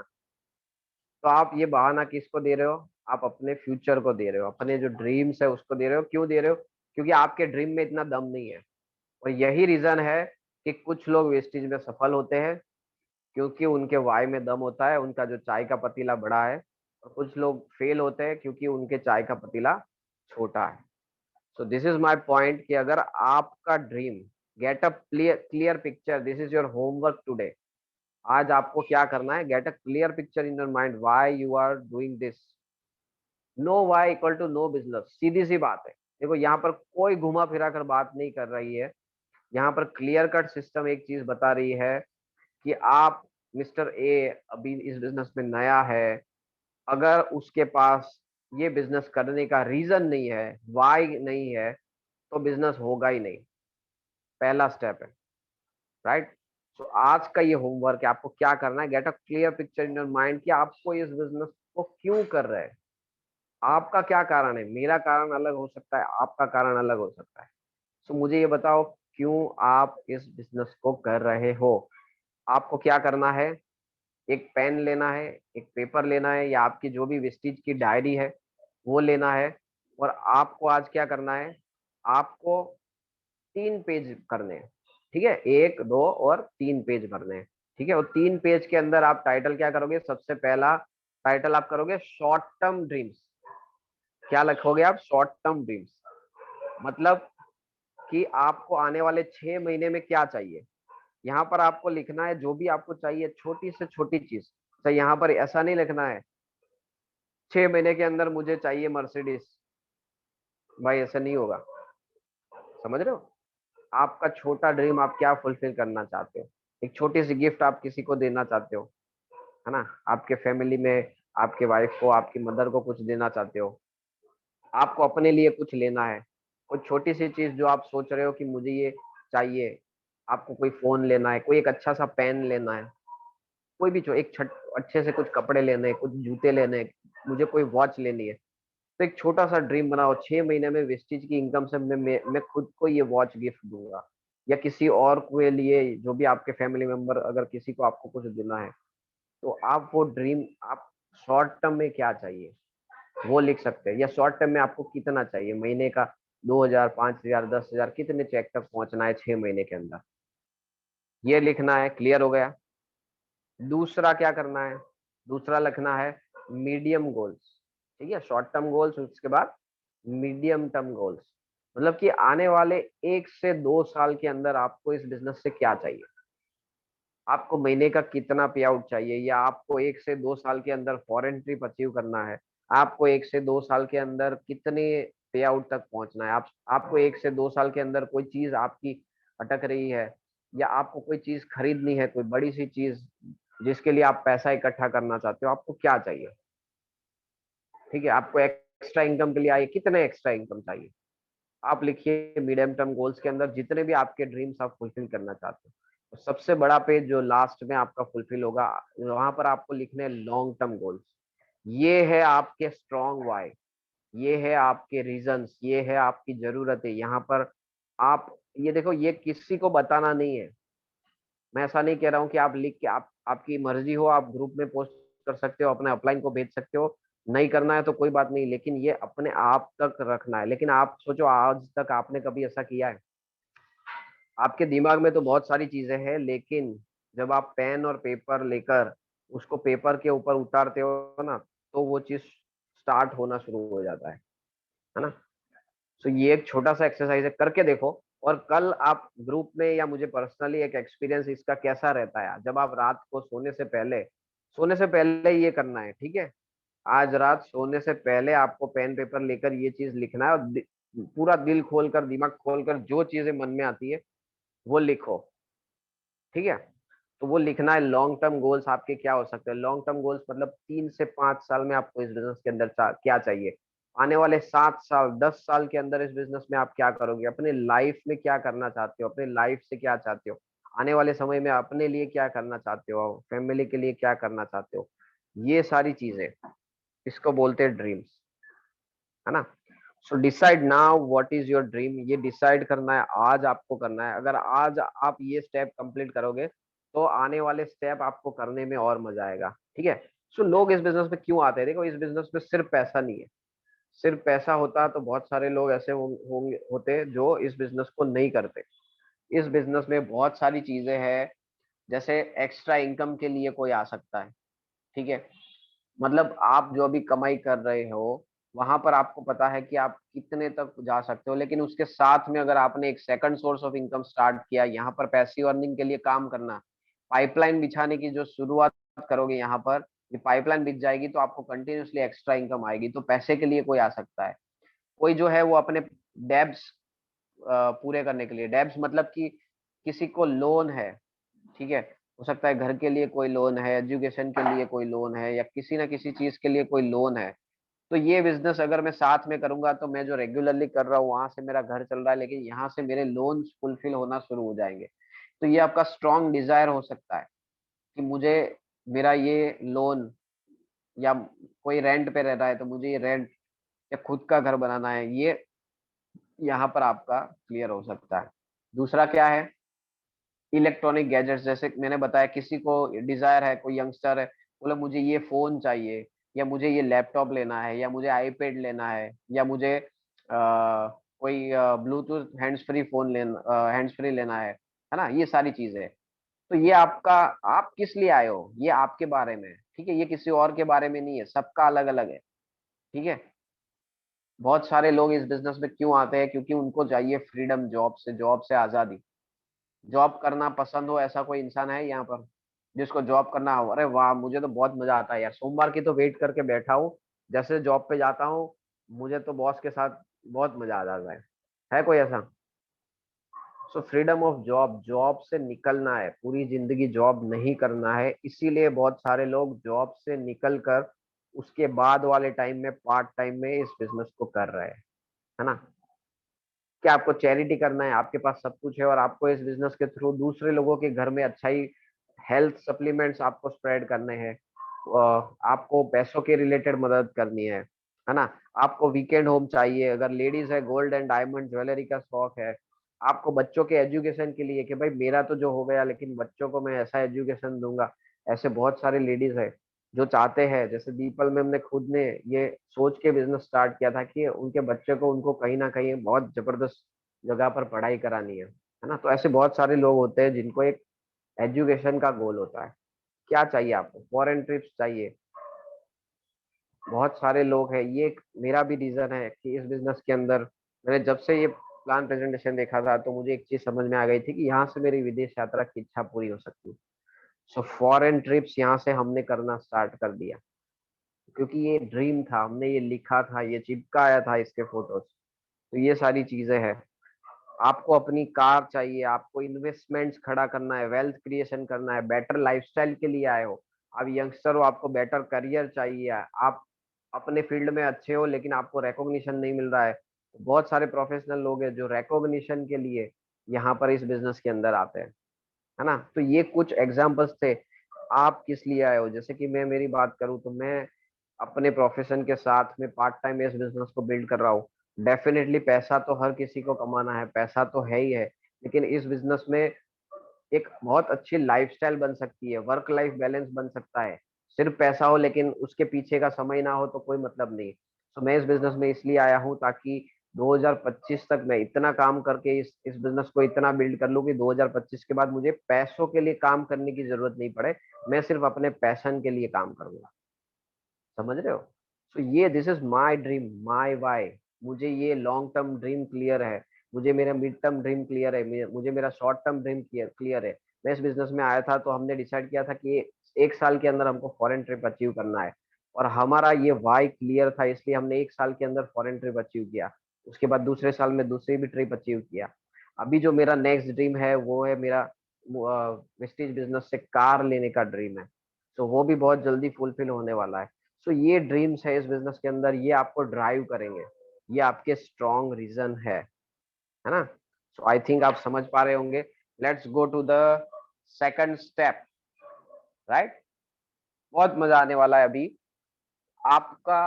तो आप ये बहाना किसको दे रहे हो? आप अपने फ्यूचर को दे रहे हो, अपने जो ड्रीम्स है उसको दे रहे हो। क्यों दे रहे हो? क्योंकि आपके ड्रीम में इतना दम नहीं है। और यही रीजन है कि कुछ लोग वेस्टेज में सफल होते हैं, क्योंकि उनके वाई में दम होता है, उनका जो चाय का पतीला बड़ा है। और कुछ लोग फेल होते हैं क्योंकि उनके चाय का पतीला छोटा है। So this is my point कि अगर आपका dream, get a clear picture, this is your homework today. आज आपको क्या करना है? Get a clear picture in your mind why you are doing this. No why equal to no business, सीधी सी बात है। देखो यहाँ पर कोई घुमा फिरा कर बात नहीं कर रही है। यहाँ पर क्लियर कट सिस्टम एक चीज बता रही है कि आप, मिस्टर ए, अभी इस बिजनेस में नया है, अगर उसके पास ये बिजनेस करने का रीजन नहीं है, वाई नहीं है, तो बिजनेस होगा ही नहीं। पहला स्टेप है, राइट? तो आज का ये होमवर्क है, आपको क्या करना है? Get a clear picture in your mind कि आपको इस बिजनेस को क्यों कर रहे हैं, आपका क्या कारण है। मेरा कारण अलग हो सकता है, आपका कारण अलग हो सकता है। तो मुझे ये बताओ, क्यों आप इस बिजनेस को कर रहे हो? आपको क्या करना है? एक पेन लेना है, एक पेपर लेना है, या आपकी जो भी वेस्टेज की डायरी है वो लेना है। और आपको आज क्या करना है, आपको 3 पेज करने हैं, ठीक है, 1, 2 और 3 पेज करने हैं, ठीक है। और 3 पेज के अंदर आप टाइटल क्या करोगे, सबसे पहला टाइटल आप करोगे शॉर्ट टर्म ड्रीम्स। क्या लिखोगे आप, शॉर्ट टर्म ड्रीम्स, मतलब कि आपको आने वाले 6 महीने में क्या चाहिए। यहाँ पर आपको लिखना है जो भी आपको चाहिए, छोटी से छोटी चीज। तो यहाँ पर ऐसा नहीं लिखना है 6 महीने के अंदर मुझे चाहिए मर्सिडीज, भाई ऐसा नहीं होगा। समझ रहे हो, आपका छोटा ड्रीम आप क्या फुलफिल करना चाहते हो, एक छोटी सी गिफ्ट आप किसी को देना चाहते हो, है ना, आपके फैमिली में आपके वाइफ को, आपकी मदर को कुछ देना चाहते हो, आपको अपने लिए कुछ लेना है, कोई छोटी सी चीज जो आप सोच रहे हो कि मुझे ये चाहिए। आपको कोई फोन लेना है, कोई एक अच्छा सा पेन लेना है, कोई भी एक अच्छे से कुछ कपड़े लेने हैं, कुछ जूते लेने हैं, मुझे कोई वॉच लेनी है। तो एक छोटा सा ड्रीम बनाओ, 6 महीने में वेस्टेज की इनकम से मैं खुद को ये वॉच गिफ्ट दूंगा, या किसी और के लिए, जो भी आपके फैमिली मेंबर, अगर किसी को आपको कुछ देना है, तो आप वो ड्रीम आप शॉर्ट टर्म में क्या चाहिए वो लिख सकते हैं, या शॉर्ट टर्म में आपको कितना चाहिए महीने का, 2,000, 5,000, 10,000, कितने चेक तक पहुंचना है 6 महीने के अंदर, ये लिखना है। क्लियर हो गया। दूसरा क्या करना है, दूसरा लिखना है मीडियम गोल्स, ठीक है, शॉर्ट टर्म गोल्स, उसके बाद मीडियम टर्म गोल्स, मतलब कि आने वाले 1 से 2 साल के अंदर आपको इस बिजनेस से क्या चाहिए, आपको महीने का कितना पे आउट चाहिए, या आपको 1 से 2 साल के अंदर फॉरेन ट्रिप अचीव करना है, आपको 1 से 2 साल के अंदर कितने पे आउट तक पहुंचना है, आपको 1 से 2 साल के अंदर कोई चीज आपकी अटक रही है, या आपको कोई चीज खरीदनी है, कोई बड़ी सी चीज जिसके लिए आप पैसा इकट्ठा करना चाहते हो, आपको क्या चाहिए, ठीक है, आपको एक्स्ट्रा इनकम के लिए आइए, कितने एक्स्ट्रा इनकम चाहिए, आप लिखिए मीडियम टर्म गोल्स के अंदर जितने भी आपके ड्रीम्स आप फुलफिल करना चाहते हो। तो सबसे बड़ा पेज जो लास्ट में आपका फुलफिल होगा, वहां पर आपको लिखने हैं लॉन्ग टर्म गोल्स। ये है आपके स्ट्रॉन्ग वाई, ये है आपके रीजंस, ये है आपकी जरूरतें यहाँ पर। आप ये देखो, ये किसी को बताना नहीं है, मैं ऐसा नहीं कह रहा हूँ कि आप लिख के, आप आपकी मर्जी हो, आप ग्रुप में पोस्ट कर सकते हो, अपने अपलाइन को भेज सकते हो, नहीं करना है तो कोई बात नहीं, लेकिन ये अपने आप तक रखना है। लेकिन आप सोचो, आज तक आपने कभी ऐसा किया है, आपके दिमाग में तो बहुत सारी चीजें हैं, लेकिन जब आप पेन और पेपर लेकर उसको पेपर के ऊपर उतारते हो ना, तो वो चीज स्टार्ट होना शुरू हो जाता है ना। तो ये एक छोटा सा एक्सरसाइज है, करके देखो। और कल आप ग्रुप में या मुझे पर्सनली एक एक्सपीरियंस इसका कैसा रहता है, जब आप रात को सोने से पहले ये करना है, ठीक है। आज रात सोने से पहले आपको पेन पेपर लेकर ये चीज लिखना है, और पूरा दिल खोलकर, दिमाग खोलकर जो चीजें मन में आती है वो लिखो, ठीक है। तो वो लिखना है, लॉन्ग टर्म गोल्स आपके क्या हो सकते हैं। लॉन्ग टर्म गोल्स मतलब 3 से 5 साल में आपको इस बिजनेस के अंदर क्या चाहिए, आने वाले 7 साल, 10 साल के अंदर इस बिजनेस में आप क्या करोगे, अपने लाइफ में क्या करना चाहते हो, अपने लाइफ से क्या चाहते हो, आने वाले समय में अपने लिए क्या करना चाहते हो, फैमिली के लिए क्या करना चाहते हो, ये सारी चीजें, इसको बोलते हैं ड्रीम्स, है ना। So decide now what is your dream, ये डिसाइड करना है, आज आपको करना है। अगर आज आप ये स्टेप कंप्लीट करोगे, तो आने वाले स्टेप आपको करने में और मजा आएगा, ठीक है। सो लोग इस बिजनेस में क्यों आते हैं, देखो, इस बिजनेस में सिर्फ पैसा नहीं है। सिर्फ पैसा होता तो बहुत सारे लोग ऐसे होंगे, होते जो इस बिजनेस को नहीं करते। इस बिजनेस में बहुत सारी चीजें हैं, जैसे एक्स्ट्रा इनकम के लिए कोई आ सकता है, ठीक है। मतलब आप जो अभी कमाई कर रहे हो, वहां पर आपको पता है कि आप कितने तक जा सकते हो, लेकिन उसके साथ में अगर आपने एक second source of income start किया, यहाँ पर पैसिव अर्निंग के लिए काम करना, पाइपलाइन बिछाने की जो शुरुआत करोगे, यहाँ पर ये पाइपलाइन बिछ जाएगी, तो आपको कंटिन्यूअसली एक्स्ट्रा इनकम आएगी। तो पैसे के लिए कोई आ सकता है, कोई जो है वो अपने डेब्स पूरे करने के लिए, डेब्स मतलब कि किसी को लोन है, ठीक है, हो सकता है घर के लिए कोई लोन है, एजुकेशन के लिए कोई लोन है, या किसी ना किसी चीज के लिए कोई लोन है। तो ये बिजनेस अगर मैं साथ में करूंगा, तो मैं जो रेगुलरली कर रहा हूँ वहां से मेरा घर चल रहा है, लेकिन यहाँ से मेरे लोन फुलफिल होना शुरू हो जाएंगे। तो ये आपका स्ट्रॉन्ग डिजायर हो सकता है कि मुझे मेरा ये लोन, या कोई रेंट पे रह रहा है तो मुझे ये रेंट या खुद का घर बनाना है, ये यहाँ पर आपका क्लियर हो सकता है। दूसरा क्या है, इलेक्ट्रॉनिक गैजेट्स, जैसे मैंने बताया किसी को डिजायर है, कोई यंगस्टर है, बोले मुझे ये फोन चाहिए, या मुझे ये लैपटॉप लेना है, या मुझे आईपैड लेना है, या मुझे कोई ब्लूटूथ हैंड्स फ्री लेना है ना, ये सारी चीजें। तो ये आपका, आप किस लिए आए हो, ये आपके बारे में है, ठीक है, ये किसी और के बारे में नहीं है, सबका अलग अलग है, ठीक है। बहुत सारे लोग इस बिजनेस में क्यों आते हैं, क्योंकि उनको चाहिए फ्रीडम, जॉब से आजादी। जॉब करना पसंद हो ऐसा कोई इंसान है यहाँ पर जिसको जॉब करना हो? अरे वाह, मुझे तो बहुत मजा आता है यार, सोमवार की तो वेट करके बैठा हूँ, जैसे जॉब पे जाता हूँ मुझे तो बॉस के साथ बहुत मजा आ जाता है कोई ऐसा? So freedom of job, job से निकलना है, पूरी जिंदगी जॉब नहीं करना है, इसीलिए बहुत सारे लोग जॉब से निकल कर उसके बाद वाले टाइम में पार्ट टाइम में इस बिजनेस को कर रहे हैं, है ना। क्या आपको चैरिटी करना है, आपके पास सब कुछ है और आपको इस बिजनेस के थ्रू दूसरे लोगों के घर में अच्छाई, हेल्थ सप्लीमेंट्स आपको स्प्रेड करने हैं, आपको पैसों के रिलेटेड मदद करनी है ना। आपको वीकेंड होम चाहिए, अगर लेडीज है गोल्ड एंड डायमंड ज्वेलरी का शौक है, आपको बच्चों के एजुकेशन के लिए कि भाई मेरा तो जो हो गया लेकिन बच्चों को मैं ऐसा एजुकेशन दूंगा, ऐसे बहुत सारे लेडीज है जो चाहते हैं। जैसे दीपल मैम ने खुद ने ये सोच के बिजनेस स्टार्ट किया था कि उनके बच्चे को उनको कहीं ना कहीं बहुत जबरदस्त जगह पर पढ़ाई करानी है ना। तो ऐसे बहुत सारे लोग होते हैं जिनको एक एजुकेशन का गोल होता है। क्या चाहिए आपको? फॉरेन ट्रिप्स चाहिए, बहुत सारे लोग हैं। ये एक मेरा भी रीजन है कि इस बिजनेस के अंदर मैंने जब से ये प्लान प्रेजेंटेशन देखा था तो मुझे एक चीज समझ में आ गई थी कि यहाँ से मेरी विदेश यात्रा की इच्छा पूरी हो सकती है। सो फॉरेन ट्रिप्स यहाँ से हमने करना स्टार्ट कर दिया, क्योंकि ये ड्रीम था, हमने ये लिखा था, ये चिपकाया था इसके फोटोज। तो ये सारी चीजें हैं। आपको अपनी कार चाहिए, आपको इन्वेस्टमेंट्स खड़ा करना है, वेल्थ क्रिएशन करना है, बेटर लाइफस्टाइल के लिए आए हो, आप यंगस्टर हो, आपको बेटर करियर चाहिए, आप अपने फील्ड में अच्छे हो लेकिन आपको रिकॉग्निशन नहीं मिल रहा है, तो बहुत सारे प्रोफेशनल लोग हैं जो रिकॉग्निशन के लिए यहाँ पर इस बिजनेस के अंदर आते हैं, है ना। तो ये कुछ एग्जांपल्स थे। आप किस लिए आए हो? जैसे कि मैं मेरी बात करूँ तो मैं अपने प्रोफेशन के साथ में पार्ट टाइम इस बिजनेस को बिल्ड कर रहा हूँ। डेफिनेटली पैसा तो हर किसी को कमाना है, पैसा तो है ही है, लेकिन इस बिजनेस में एक बहुत अच्छी लाइफस्टाइल बन सकती है, वर्क लाइफ बैलेंस बन सकता है। सिर्फ पैसा हो लेकिन उसके पीछे का समय ना हो तो कोई मतलब नहीं। तो मैं इस बिजनेस में इसलिए आया हूँ ताकि 2025 तक मैं इतना काम करके इस बिजनेस को इतना बिल्ड कर लूँ कि 2025 के बाद मुझे पैसों के लिए काम करने की जरूरत नहीं पड़े, मैं सिर्फ अपने पैशन के लिए काम करूंगा। समझ रहे हो? सो ये this is my dream, my why. मुझे ये लॉन्ग टर्म ड्रीम क्लियर है, मुझे मेरा मिड टर्म ड्रीम क्लियर है, मुझे मेरा शॉर्ट टर्म ड्रीम क्लियर है। मैं इस बिजनेस में आया था तो हमने डिसाइड किया था कि एक साल के अंदर हमको फॉरेन ट्रिप अचीव करना है, और हमारा ये वाई क्लियर था, इसलिए हमने एक साल के अंदर फॉरेन ट्रिप अचीव किया। उसके बाद दूसरे साल में दूसरी भी ट्रिप अचीव किया। अभी जो मेरा नेक्स्ट ड्रीम है वो है मेरा वेस्टीज बिजनेस से कार लेने का ड्रीम है। तो वो भी बहुत जल्दी फुलफिल होने वाला है। सो ये ड्रीम्स है इस बिजनेस के अंदर, ये आपको ड्राइव करेंगे, ये आपके स्ट्रॉन्ग रीजन है ना। सो आई थिंक आप समझ पा रहे होंगे। Let's go to the second step, right. बहुत मजा आने वाला है अभी। आपका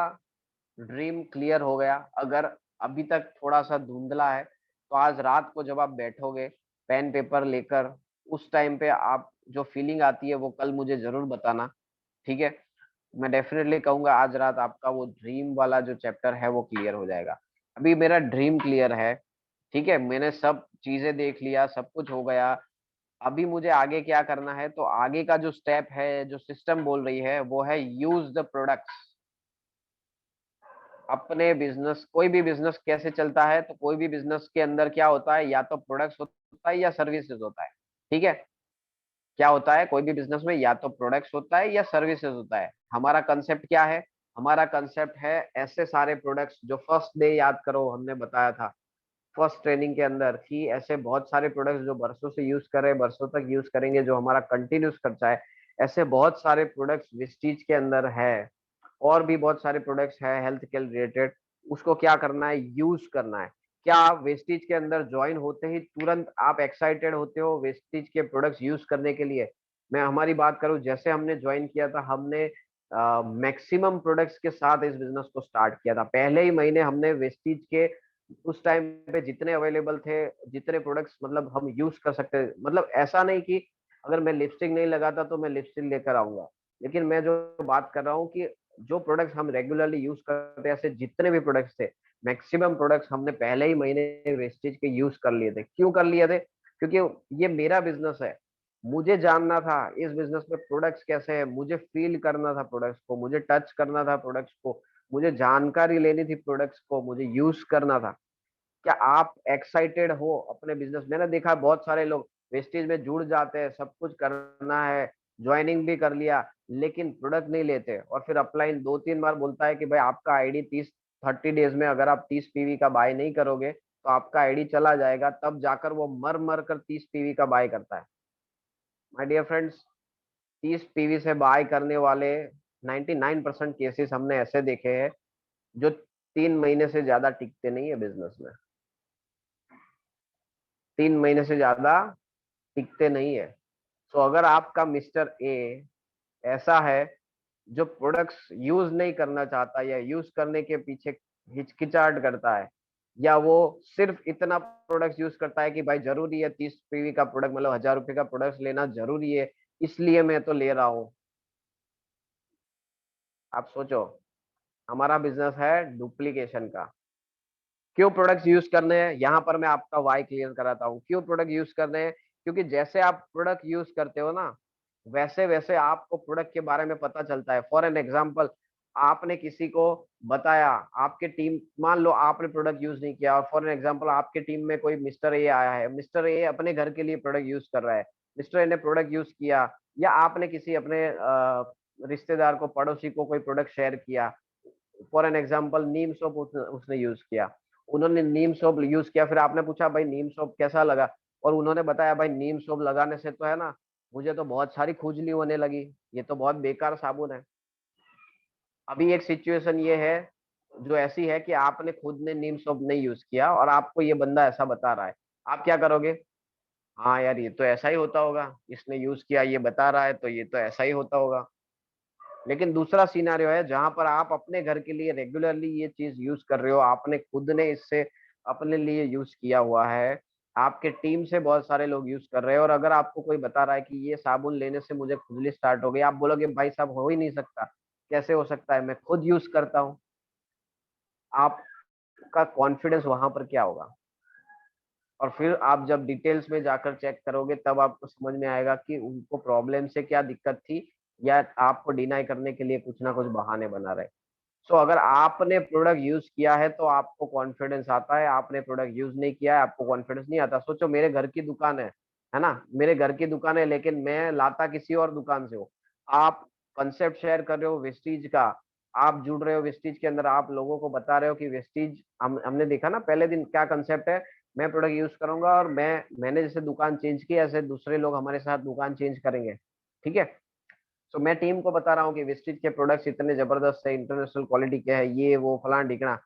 ड्रीम क्लियर हो गया, अगर अभी तक थोड़ा सा धुंधला है तो आज रात को जब आप बैठोगे पेन पेपर लेकर, उस टाइम पे आप जो फीलिंग आती है वो कल मुझे जरूर बताना, ठीक है। मैं डेफिनेटली कहूंगा आज रात आपका वो ड्रीम वाला जो चैप्टर है वो क्लियर हो जाएगा। अभी मेरा ड्रीम क्लियर है, ठीक है, मैंने सब चीजें देख लिया, सब कुछ हो गया। अभी मुझे आगे क्या करना है, तो आगे का जो स्टेप है, जो सिस्टम बोल रही है वो है यूज द प्रोडक्ट्स। अपने बिजनेस, कोई भी बिजनेस कैसे चलता है, तो कोई भी बिजनेस के अंदर क्या होता है, या तो प्रोडक्ट्स होता है या सर्विसेज होता है, ठीक है। क्या होता है कोई भी बिजनेस में, या तो प्रोडक्ट्स होता है या सर्विसेज होता है। हमारा कंसेप्ट क्या है? हमारा कंसेप्ट है ऐसे सारे प्रोडक्ट्स जो फर्स्ट डे, याद करो हमने बताया था फर्स्ट ट्रेनिंग के अंदर, कि ऐसे बहुत सारे प्रोडक्ट्स जो बरसों से यूज कर रहे हैं, बरसों तक यूज करेंगे, जो हमारा कंटिन्यूस खर्चा है। ऐसे बहुत सारे प्रोडक्ट्स विस्टीज के अंदर है, और भी बहुत सारे प्रोडक्ट्स है हेल्थ केयर रिलेटेड। उसको क्या करना है? यूज करना है। क्या आप वेस्टीज के अंदर ज्वाइन होते ही तुरंत आप एक्साइटेड होते हो वेस्टीज के प्रोडक्ट्स यूज करने के लिए? मैं हमारी बात करूं, जैसे हमने ज्वाइन किया था, हमने मैक्सिमम प्रोडक्ट्स के साथ इस बिजनेस को स्टार्ट किया था। पहले ही महीने हमने वेस्टीज के उस टाइम पे जितने अवेलेबल थे, जितने प्रोडक्ट्स मतलब हम यूज कर सकते, मतलब ऐसा नहीं कि अगर मैं लिपस्टिक नहीं लगाता तो मैं लिपस्टिक लेकर आऊंगा। लेकिन मैं जो बात कर रहा हूँ कि जो प्रोडक्ट्स हम रेगुलरली यूज करते हैं, ऐसे जितने भी प्रोडक्ट्स थे, मैक्सिमम प्रोडक्ट्स हमने पहले ही महीने वेस्टेज के यूज कर लिए थे। क्यों कर लिए थे? क्योंकि ये मेरा बिजनेस है, मुझे जानना था इस बिजनेस में प्रोडक्ट्स कैसे है, मुझे फील करना था प्रोडक्ट्स को, मुझे टच करना था प्रोडक्ट्स को, मुझे जानकारी लेनी थी प्रोडक्ट्स को, मुझे यूज करना था। क्या आप एक्साइटेड हो अपने बिजनेस? मैंने देखा है बहुत सारे लोग वेस्टेज में जुड़ जाते हैं, सब कुछ करना है, ज्वाइनिंग भी कर लिया, लेकिन प्रोडक्ट नहीं लेते, और फिर अपलाइन 2-3 बार बोलता है कि भाई आपका आईडी 30 डेज में अगर आप 30 पीवी का बाय नहीं करोगे तो आपका आईडी चला जाएगा, तब जाकर वो मर मर कर 30 पीवी का बाय करता है। माय डियर फ्रेंड्स, 30 पीवी से बाय करने वाले 99% केसेस हमने ऐसे देखे हैं जो 3 महीने से ज्यादा टिकते नहीं है बिजनेस में। 3 महीने से ज्यादा टिकते नहीं है। तो अगर आपका मिस्टर ए ऐसा है जो प्रोडक्ट्स यूज नहीं करना चाहता या यूज करने के पीछे हिचकिचाहट करता है, या वो सिर्फ इतना प्रोडक्ट्स यूज करता है कि भाई जरूरी है 30 पीवी का प्रोडक्ट, मतलब 1000 रुपए का प्रोडक्ट लेना जरूरी है, इसलिए मैं तो ले रहा हूँ। आप सोचो, हमारा बिजनेस है डुप्लीकेशन का। क्यों प्रोडक्ट्स यूज करने हैं, यहाँ पर मैं आपका वाई क्लियर कराता हूँ क्यों प्रोडक्ट यूज करने हैं। क्योंकि जैसे आप प्रोडक्ट यूज करते हो ना, वैसे वैसे आपको प्रोडक्ट के बारे में पता चलता है। फॉर एन एग्जाम्पल, आपने किसी को बताया, आपके टीम, मान लो आपने प्रोडक्ट यूज नहीं किया, और फॉर एन एग्जाम्पल आपके टीम में कोई मिस्टर ए आया है, मिस्टर ए अपने घर के लिए प्रोडक्ट यूज कर रहा है, मिस्टर ए ने प्रोडक्ट यूज किया, या आपने किसी अपने रिश्तेदार को, पड़ोसी को कोई प्रोडक्ट शेयर किया, for an example Neem soap उसने यूज किया, उन्होंने नीम सोप यूज किया, फिर आपने पूछा भाई नीम सोप कैसा लगा, और उन्होंने बताया भाई नीम सोप लगाने से तो है ना, मुझे तो बहुत सारी खुजली होने लगी, ये तो बहुत बेकार साबुन है। अभी एक सिचुएशन ये है जो ऐसी है कि आपने खुद ने नीम सोप नहीं यूज किया और आपको ये बंदा ऐसा बता रहा है, आप क्या करोगे? हाँ यार, ये तो ऐसा ही होता होगा, इसने यूज किया, ये बता रहा है तो ये तो ऐसा ही होता होगा। लेकिन दूसरा सिनेरियो है जहां पर आप अपने घर के लिए रेगुलरली ये चीज यूज कर रहे हो, आपने खुद ने इससे अपने लिए यूज किया हुआ है, आपके टीम से बहुत सारे लोग यूज कर रहे हैं, और अगर आपको कोई बता रहा है कि ये साबुन लेने से मुझे खुजली स्टार्ट हो गई, आप बोलोगे भाई साहब हो ही नहीं सकता, कैसे हो सकता है, मैं खुद यूज करता हूँ। आपका कॉन्फिडेंस वहां पर क्या होगा? और फिर आप जब डिटेल्स में जाकर चेक करोगे तब आपको समझ में आएगा कि उनको प्रॉब्लम से क्या दिक्कत थी, या आपको डिनाई करने के लिए कुछ ना कुछ बहाने बना रहे। सो अगर आपने प्रोडक्ट यूज किया है तो आपको कॉन्फिडेंस आता है, आपने प्रोडक्ट यूज नहीं किया है आपको कॉन्फिडेंस नहीं आता। सोचो मेरे घर की दुकान है ना, मेरे घर की दुकान है, लेकिन मैं लाता किसी और दुकान से हूँ। आप कंसेप्ट शेयर कर रहे हो वेस्टीज का, आप जुड़ रहे हो वेस्टीज के अंदर, आप लोगों को बता रहे हो कि वेस्टीज, हमने देखा ना पहले दिन क्या कंसेप्ट है, मैं प्रोडक्ट यूज करूंगा और मैंने जैसे दुकान चेंज की ऐसे दूसरे लोग हमारे साथ दुकान चेंज करेंगे। ठीक है। तो मैं टीम को बता रहा हूँ कि वेस्टिज के प्रोडक्ट्स इतने जबरदस्त है, इंटरनेशनल क्वालिटी के है, ये वो फलाना ढिकना,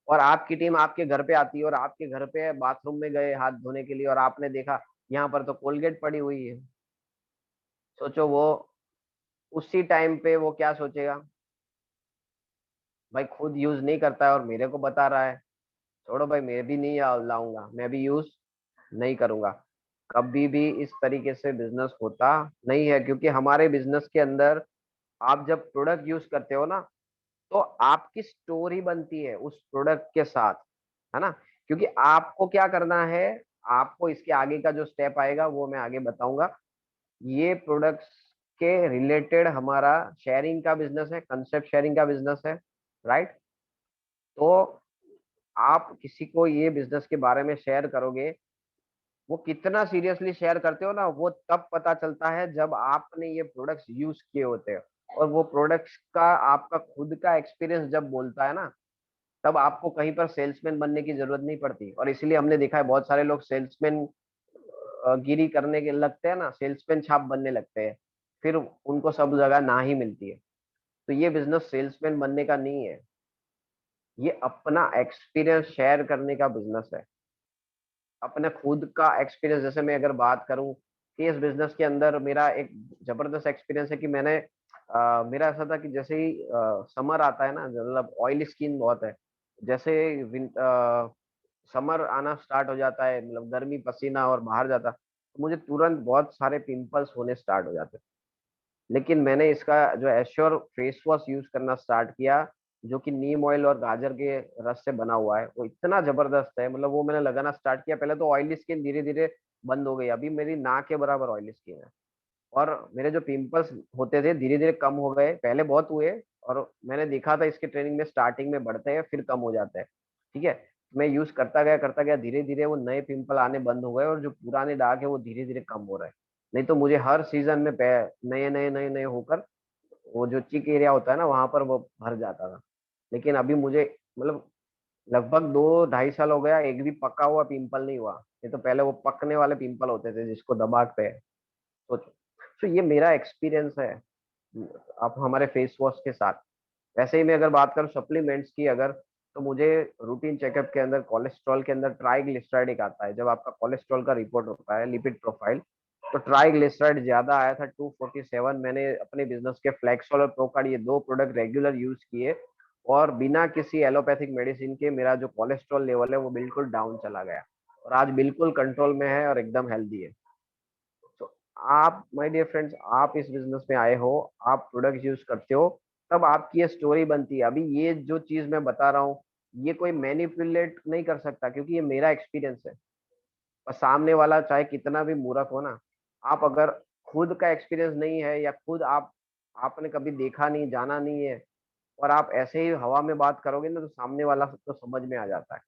और आपकी टीम आपके घर पे आती है, और आपके घर पे बाथरूम में गए हाथ धोने के लिए और आपने देखा यहाँ पर तो कोलगेट पड़ी हुई है। सोचो वो उसी टाइम पे वो क्या सोचेगा, भाई खुद यूज नहीं करता है और मेरे को बता रहा है, छोड़ो भाई मैं भी नहीं लाऊंगा, मैं भी यूज नहीं करूंगा। कभी भी इस तरीके से बिजनेस होता नहीं है, क्योंकि हमारे बिजनेस के अंदर आप जब प्रोडक्ट यूज करते हो ना, तो आपकी स्टोरी बनती है उस प्रोडक्ट के साथ, है ना। क्योंकि आपको क्या करना है, आपको इसके आगे का जो स्टेप आएगा वो मैं आगे बताऊंगा। ये प्रोडक्ट्स के रिलेटेड हमारा शेयरिंग का बिजनेस है, कंसेप्ट शेयरिंग का बिजनेस है, राइट। तो आप किसी को ये बिजनेस के बारे में शेयर करोगे, वो कितना सीरियसली शेयर करते हो ना, वो तब पता चलता है जब आपने ये प्रोडक्ट्स यूज किए होते हैं। और वो प्रोडक्ट्स का आपका खुद का एक्सपीरियंस जब बोलता है ना, तब आपको कहीं पर सेल्समैन बनने की जरूरत नहीं पड़ती। और इसलिए हमने देखा है बहुत सारे लोग सेल्समैन गिरी करने के लगते हैं ना, सेल्समैन छाप बनने लगते हैं, फिर उनको सब जगह ना ही मिलती है। तो ये बिजनेस सेल्समैन बनने का नहीं है, ये अपना एक्सपीरियंस शेयर करने का बिजनेस है। अपने खुद का एक्सपीरियंस, जैसे मैं अगर बात करूं कि इस बिजनेस के अंदर मेरा एक जबरदस्त एक्सपीरियंस है कि मैंने मेरा ऐसा था कि जैसे ही समर आता है ना, मतलब ऑयली स्किन बहुत है, जैसे समर आना स्टार्ट हो जाता है, मतलब गर्मी पसीना और बाहर जाता, तो मुझे तुरंत बहुत सारे पिंपल्स होने स्टार्ट हो जाते। लेकिन मैंने इसका जो एश्योर फेस वॉश यूज करना स्टार्ट किया, जो कि नीम ऑयल और गाजर के रस से बना हुआ है, वो इतना जबरदस्त है, मतलब वो मैंने लगाना स्टार्ट किया। पहले तो ऑयली स्किन धीरे धीरे बंद हो गई, अभी मेरी ना के बराबर ऑयली स्किन है। और मेरे जो पिंपल्स होते थे धीरे धीरे कम हो गए, पहले बहुत हुए, और मैंने देखा था इसके ट्रेनिंग में स्टार्टिंग में बढ़ते हैं फिर कम हो जाते हैं। ठीक है, मैं यूज करता गया, धीरे धीरे वो नए पिंपल आने बंद हो गए, और जो पुराने दाग है वो धीरे धीरे कम हो रहे हैं। नहीं तो मुझे हर सीजन में नए नए नए नए होकर वो जो चिक एरिया होता है ना वहां पर वो भर जाता था। लेकिन अभी मुझे मतलब लगभग 2 ढाई साल हो गया, एक भी पका हुआ पिंपल नहीं हुआ। ये तो पहले वो पकने वाले पिंपल होते थे जिसको दबाते हैं, सोचो। तो ये मेरा एक्सपीरियंस है आप हमारे फेस वॉश के साथ। वैसे ही मैं अगर बात करूं सप्लीमेंट्स की अगर, तो मुझे रूटीन चेकअप के अंदर कोलेस्ट्रॉल के अंदर ट्राइग्लिसराइड एक आता है। जब आपका कोलेस्ट्रॉल का रिपोर्ट होता है लिपिड प्रोफाइल, तो ट्राइग्लिसराइड ज्यादा आया था 247। मैंने अपने बिजनेस के फ्लैक्सोल और प्रोकार्ड ये दो प्रोडक्ट रेगुलर यूज किए, और बिना किसी एलोपैथिक मेडिसिन के मेरा जो कोलेस्ट्रॉल लेवल है वो बिल्कुल डाउन चला गया, और आज बिल्कुल कंट्रोल में है और एकदम हेल्दी है। तो आप माय डियर फ्रेंड्स, आप इस बिजनेस में आए हो, आप प्रोडक्ट यूज करते हो, तब आपकी ये स्टोरी बनती है। अभी ये जो चीज मैं बता रहा हूँ, ये कोई मैनिपुलेट नहीं कर सकता, क्योंकि ये मेरा एक्सपीरियंस है। और सामने वाला चाहे कितना भी मूर्ख हो ना, आप अगर खुद का एक्सपीरियंस नहीं है, या खुद आपने कभी देखा नहीं जाना नहीं है, और आप ऐसे ही हवा में बात करोगे ना, तो सामने वाला तो समझ में आ जाता है।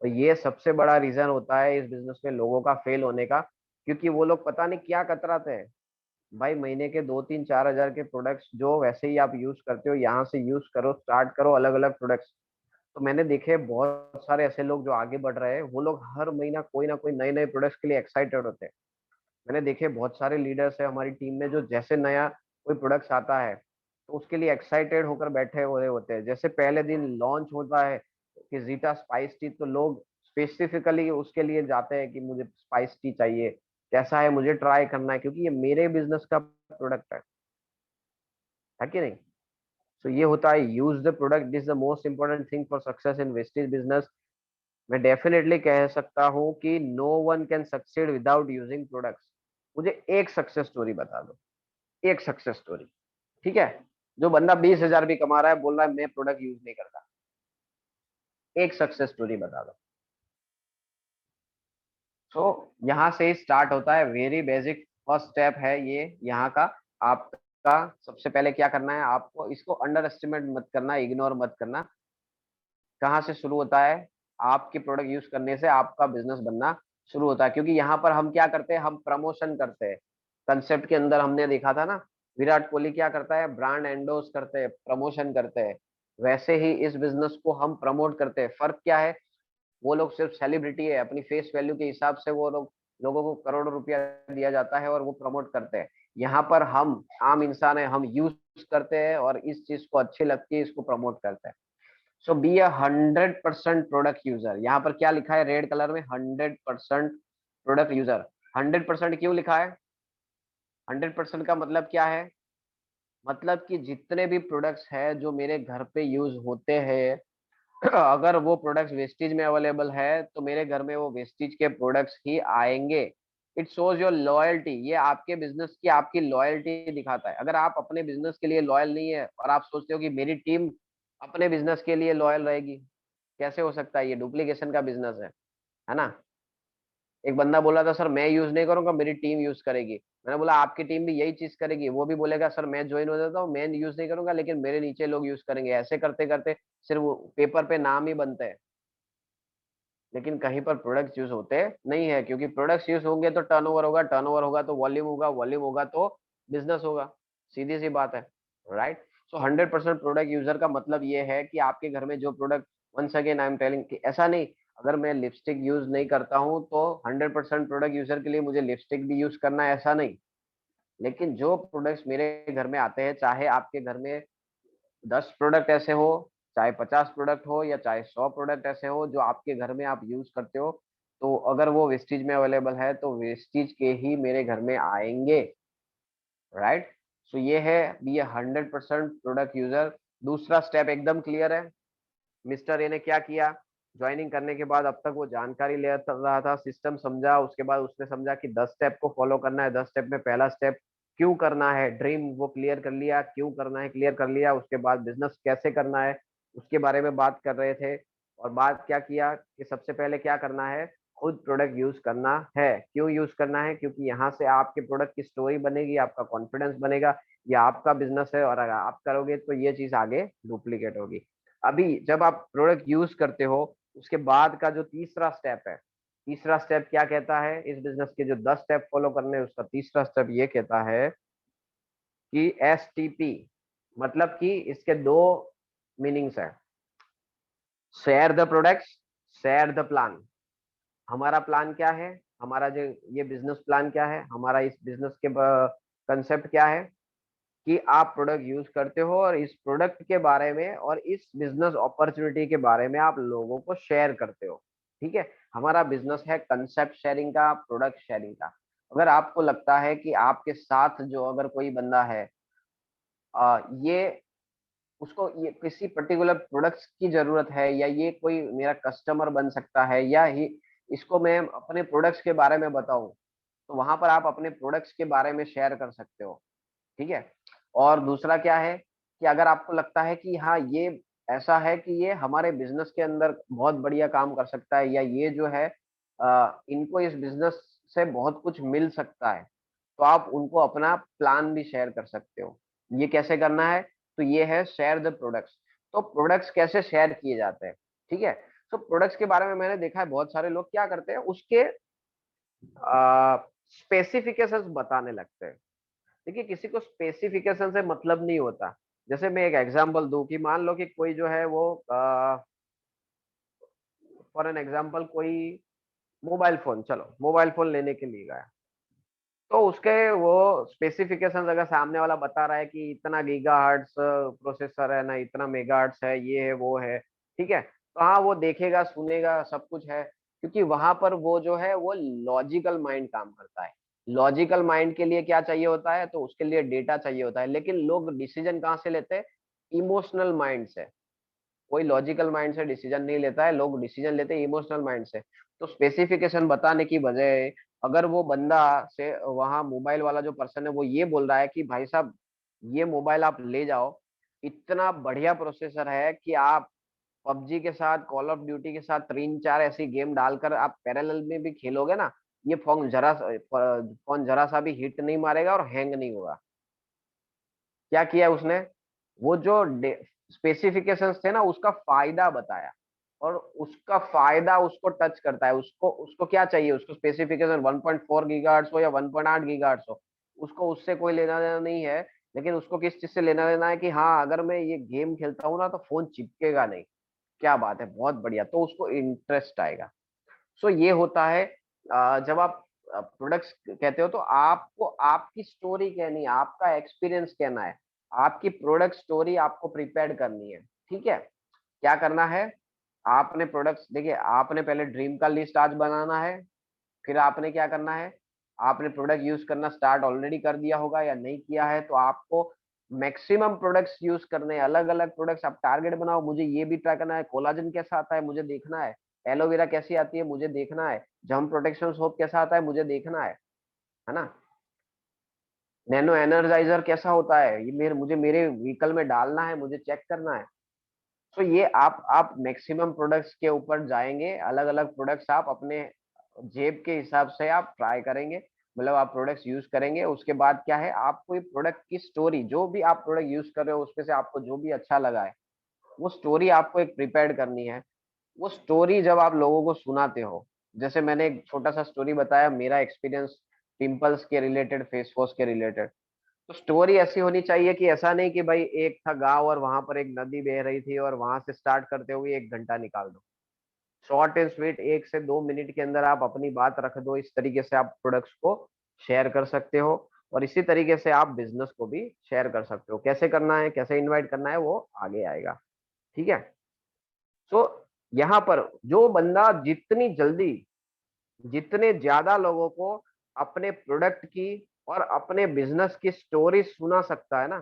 तो ये सबसे बड़ा रीजन होता है इस बिजनेस में लोगों का फेल होने का, क्योंकि वो लोग पता नहीं क्या कतराते हैं। भाई महीने के 2 3 4 हजार के प्रोडक्ट्स जो वैसे ही आप यूज करते हो, यहाँ से यूज करो, स्टार्ट करो अलग अलग प्रोडक्ट्स। तो मैंने देखे बहुत सारे ऐसे लोग जो आगे बढ़ रहे हैं, वो लोग हर महीना कोई ना कोई नए नए प्रोडक्ट्स के लिए एक्साइटेड होते हैं। मैंने देखे बहुत सारे लीडर्स है हमारी टीम में, जो जैसे नया कोई प्रोडक्ट्स आता है तो उसके लिए एक्साइटेड होकर बैठे हुए होते हैं। जैसे पहले दिन लॉन्च होता है कि जीटा स्पाइस टी, तो लोग स्पेसिफिकली उसके लिए जाते हैं कि मुझे स्पाइस टी चाहिए, कैसा है मुझे ट्राई करना है, क्योंकि ये मेरे बिजनेस का प्रोडक्ट है कि नहीं। तो ये होता है use the product, this the most important thing for success in Vestige business. मैं डेफिनेटली कह सकता हूँ कि no one can succeed without using products. मुझे एक सक्सेस स्टोरी बता दो, एक सक्सेस स्टोरी, ठीक है, जो बंदा 20 हजार भी कमा रहा है, बोल रहा है मैं प्रोडक्ट यूज नहीं करता। एक सक्सेस स्टोरी बता दो। सो यहाँ से ही स्टार्ट होता है, वेरी बेसिक फर्स्ट स्टेप है ये यहाँ का। आपका सबसे पहले क्या करना है, आपको इसको अंडर एस्टिमेट मत करना, इग्नोर मत करना। कहाँ से शुरू होता है, आपके प्रोडक्ट यूज करने से आपका बिजनेस बनना शुरू होता है। क्योंकि यहाँ पर हम क्या करते हैं, हम प्रमोशन करते हैं। कंसेप्ट के अंदर हमने देखा था ना, विराट कोहली क्या करता है, ब्रांड एंडोर्स करते हैं, प्रमोशन करते हैं। वैसे ही इस बिजनेस को हम प्रमोट करते हैं। फर्क क्या है, वो लोग सिर्फ सेलिब्रिटी है, अपनी फेस वैल्यू के हिसाब से वो लोग, लोगों को करोड़ों रुपया दिया जाता है और वो प्रमोट करते हैं। यहाँ पर हम आम इंसान है, हम यूज करते हैं और इस चीज को अच्छी लगती है, इसको प्रमोट करते हैं। सो बी अ 100% प्रोडक्ट यूजर। यहाँ पर क्या लिखा है रेड कलर में, 100% प्रोडक्ट यूजर। 100% क्यों लिखा है, 100% का मतलब क्या है, मतलब कि जितने भी प्रोडक्ट्स है जो मेरे घर पे यूज होते हैं, अगर वो प्रोडक्ट्स वेस्टेज में अवेलेबल है तो मेरे घर में वो वेस्टेज के प्रोडक्ट्स ही आएंगे। इट शोज योर लॉयल्टी, ये आपके बिजनेस की आपकी लॉयल्टी दिखाता है। अगर आप अपने बिजनेस के लिए लॉयल नहीं है और आप सोचते हो कि मेरी टीम अपने बिजनेस के लिए लॉयल रहेगी, कैसे हो सकता है, ये डुप्लीकेशन का बिजनेस है ना। एक बंदा बोला था सर मैं यूज नहीं करूंगा, मेरी टीम यूज करेगी। मैंने बोला आपकी टीम भी यही चीज करेगी, वो भी बोलेगा सर मैं ज्वाइन हो जाता हूँ, मैं यूज नहीं करूंगा लेकिन मेरे नीचे लोग यूज करेंगे। ऐसे करते करते सिर्फ पेपर पे नाम ही बनते हैं, लेकिन कहीं पर प्रोडक्ट्स यूज होते नहीं है। क्योंकि प्रोडक्ट्स यूज होंगे तो टर्नओवर होगा, टर्नओवर होगा तो वॉल्यूम होगा, वॉल्यूम होगा तो बिजनेस होगा। सीधी सी बात है, राइट। सो 100% प्रोडक्ट यूजर का मतलब ये है कि आपके घर में जो product, once again I am telling कि ऐसा नहीं, अगर मैं लिपस्टिक यूज नहीं करता हूँ तो 100% प्रोडक्ट यूजर के लिए मुझे लिपस्टिक भी यूज करना है, ऐसा नहीं। लेकिन जो प्रोडक्ट्स मेरे घर में आते हैं, चाहे आपके घर में 10 प्रोडक्ट ऐसे हो, चाहे 50 प्रोडक्ट हो, या चाहे 100 प्रोडक्ट ऐसे हो जो आपके घर में आप यूज करते हो, तो अगर वो वेस्टीज में अवेलेबल है तो वेस्टीज के ही मेरे घर में आएंगे, राइट। सो ये है बी ए 100% प्रोडक्ट यूजर। दूसरा स्टेप एकदम क्लियर है। मिस्टर ए ने क्या किया, ज्वाइनिंग करने के बाद अब तक वो जानकारी ले रहा था, सिस्टम समझा, उसके बाद उसने समझा कि 10 स्टेप को फॉलो करना है। 10 स्टेप में पहला स्टेप क्यों करना है, ड्रीम वो क्लियर कर लिया, क्यों करना है क्लियर कर लिया, उसके बाद बिजनेस कैसे करना है उसके बारे में बात कर रहे थे। और बात क्या किया कि सबसे पहले क्या करना है, खुद प्रोडक्ट यूज करना है। क्यों यूज करना है, क्योंकि यहाँ से आपके प्रोडक्ट की स्टोरी बनेगी, आपका कॉन्फिडेंस बनेगा, ये आपका बिजनेस है और अगर आप करोगे तो ये चीज आगे डुप्लीकेट होगी। अभी जब आप प्रोडक्ट यूज करते हो उसके बाद का जो तीसरा स्टेप है, तीसरा स्टेप क्या कहता है, इस बिजनेस के जो 10 स्टेप फॉलो करने हैं उसका तीसरा स्टेप ये कहता है कि STP, मतलब कि इसके दो मीनिंग्स है, share the products, share the plan. हमारा प्लान क्या है, हमारा जो ये बिजनेस प्लान क्या है, हमारा इस बिजनेस के कंसेप्ट क्या है कि आप प्रोडक्ट यूज करते हो और इस प्रोडक्ट के बारे में और इस बिजनेस अपॉर्चुनिटी के बारे में आप लोगों को शेयर करते हो। ठीक है, हमारा बिजनेस है कंसेप्ट शेयरिंग का, प्रोडक्ट शेयरिंग का। अगर आपको लगता है कि आपके साथ जो अगर कोई बंदा है, ये उसको ये किसी पर्टिकुलर प्रोडक्ट्स की जरूरत है या ये कोई मेरा कस्टमर बन सकता है या ही इसको मैं अपने प्रोडक्ट्स के बारे में बताऊं, तो वहां पर आप अपने प्रोडक्ट्स के बारे में शेयर कर सकते हो। ठीक है, और दूसरा क्या है कि अगर आपको लगता है कि हाँ ये ऐसा है कि ये हमारे बिजनेस के अंदर बहुत बढ़िया काम कर सकता है या ये जो है इनको इस बिजनेस से बहुत कुछ मिल सकता है, तो आप उनको अपना प्लान भी शेयर कर सकते हो। ये कैसे करना है, तो ये है शेयर द प्रोडक्ट्स। तो प्रोडक्ट्स कैसे शेयर किए जाते हैं, ठीक है। तो प्रोडक्ट्स के बारे में मैंने देखा है बहुत सारे लोग क्या करते हैं, उसके स्पेसिफिकेशंस बताने लगते हैं। देखिए किसी को स्पेसिफिकेशन से मतलब नहीं होता। जैसे मैं एक एग्जांपल दूं कि मान लो कि कोई जो है वो फॉर एन एग्जांपल कोई मोबाइल फोन, चलो मोबाइल फोन लेने के लिए गया, तो उसके वो स्पेसिफिकेशंस अगर सामने वाला बता रहा है कि इतना गीगाहर्ट्ज प्रोसेसर है ना, इतना मेगाहर्ट्ज है, ये है वो है, ठीक है, तो हाँ वो देखेगा सुनेगा सब कुछ है, क्योंकि वहां पर वो जो है वो लॉजिकल माइंड काम करता है। लॉजिकल माइंड के लिए क्या चाहिए होता है, तो उसके लिए डेटा चाहिए होता है, लेकिन लोग डिसीजन कहाँ से लेते हैं, इमोशनल माइंड से। कोई लॉजिकल माइंड से डिसीजन नहीं लेता है, लोग डिसीजन लेते हैं इमोशनल माइंड से। तो स्पेसिफिकेशन बताने की बजाय अगर वो बंदा से वहां मोबाइल वाला जो पर्सन है वो ये बोल रहा है कि भाई साहब ये मोबाइल आप ले जाओ, इतना बढ़िया प्रोसेसर है कि आप पबजी के साथ कॉल ऑफ ड्यूटी के साथ 3-4 ऐसी गेम डालकर आप पैरेलल में भी खेलोगे ना, ये फोन जरा सा भी हिट नहीं मारेगा और हैंग नहीं होगा। क्या किया उसने, वो जो स्पेसिफिकेशंस थे ना उसका फायदा बताया, और उसका फायदा उसको टच करता है। उसको उसको क्या चाहिए, उसको स्पेसिफिकेशन 1.4 गीगाहर्ट्ज हो या 1.8 गीगाहर्ट्ज हो, उसको उससे कोई लेना देना नहीं है। लेकिन उसको किस चीज से लेना देना है कि हाँ अगर मैं ये गेम खेलता हूँ ना तो फोन चिपकेगा नहीं। क्या बात है, बहुत बढ़िया, तो उसको इंटरेस्ट आएगा। सो ये होता है जब आप प्रोडक्ट्स कहते हो तो आपको आपकी स्टोरी कहनी है, आपका एक्सपीरियंस कहना है, आपकी प्रोडक्ट स्टोरी आपको प्रिपेयर करनी है। ठीक है, क्या करना है, आपने प्रोडक्ट्स देखिए, आपने पहले ड्रीम का लिस्ट आज बनाना है, फिर आपने क्या करना है, आपने प्रोडक्ट यूज करना स्टार्ट ऑलरेडी कर दिया होगा या नहीं किया है, तो आपको मैक्सिमम प्रोडक्ट्स यूज करने हैं, अलग अलग प्रोडक्ट्स आप टारगेट बनाओ, मुझे ये भी ट्राई करना है, कोलाजन कैसा आता है मुझे देखना है, एलोवेरा कैसी आती है मुझे देखना है, जर्म प्रोटेक्शन सोप कैसा आता है मुझे देखना है ना, नैनो एनर्जाइजर कैसा होता है, ये मुझे मेरे व्हीकल में डालना है, मुझे चेक करना है। तो ये आप मैक्सिमम प्रोडक्ट्स के ऊपर जाएंगे, अलग अलग प्रोडक्ट्स आप अपने जेब के हिसाब से आप ट्राई करेंगे, मतलब आप प्रोडक्ट्स यूज करेंगे। उसके बाद क्या है, आपको ये प्रोडक्ट की स्टोरी, जो भी आप प्रोडक्ट यूज कर रहे हो उसमें से आपको जो भी अच्छा लगा है वो स्टोरी आपको एक प्रिपेयर करनी है। वो स्टोरी जब आप लोगों को सुनाते हो, जैसे मैंने एक छोटा सा स्टोरी बताया मेरा एक्सपीरियंस पिंपल्स के रिलेटेड, फेस वॉश के रिलेटेड, तो स्टोरी ऐसी होनी चाहिए कि ऐसा नहीं कि भाई एक था गांव और वहां पर एक नदी बह रही थी और वहां से स्टार्ट करते हुए 1 घंटा निकाल दो। शॉर्ट एंड स्वीट 1 से 2 मिनट के अंदर आप अपनी बात रख दो, इस तरीके से आप प्रोडक्ट्स को शेयर कर सकते हो। और इसी तरीके से आप बिजनेस को भी शेयर कर सकते हो। कैसे करना है, कैसे इनवाइट करना है, वो आगे आएगा। ठीक है, तो यहाँ पर जो बंदा जितनी जल्दी, जितने ज्यादा लोगों को अपने प्रोडक्ट की और अपने बिजनेस की स्टोरी सुना सकता है ना,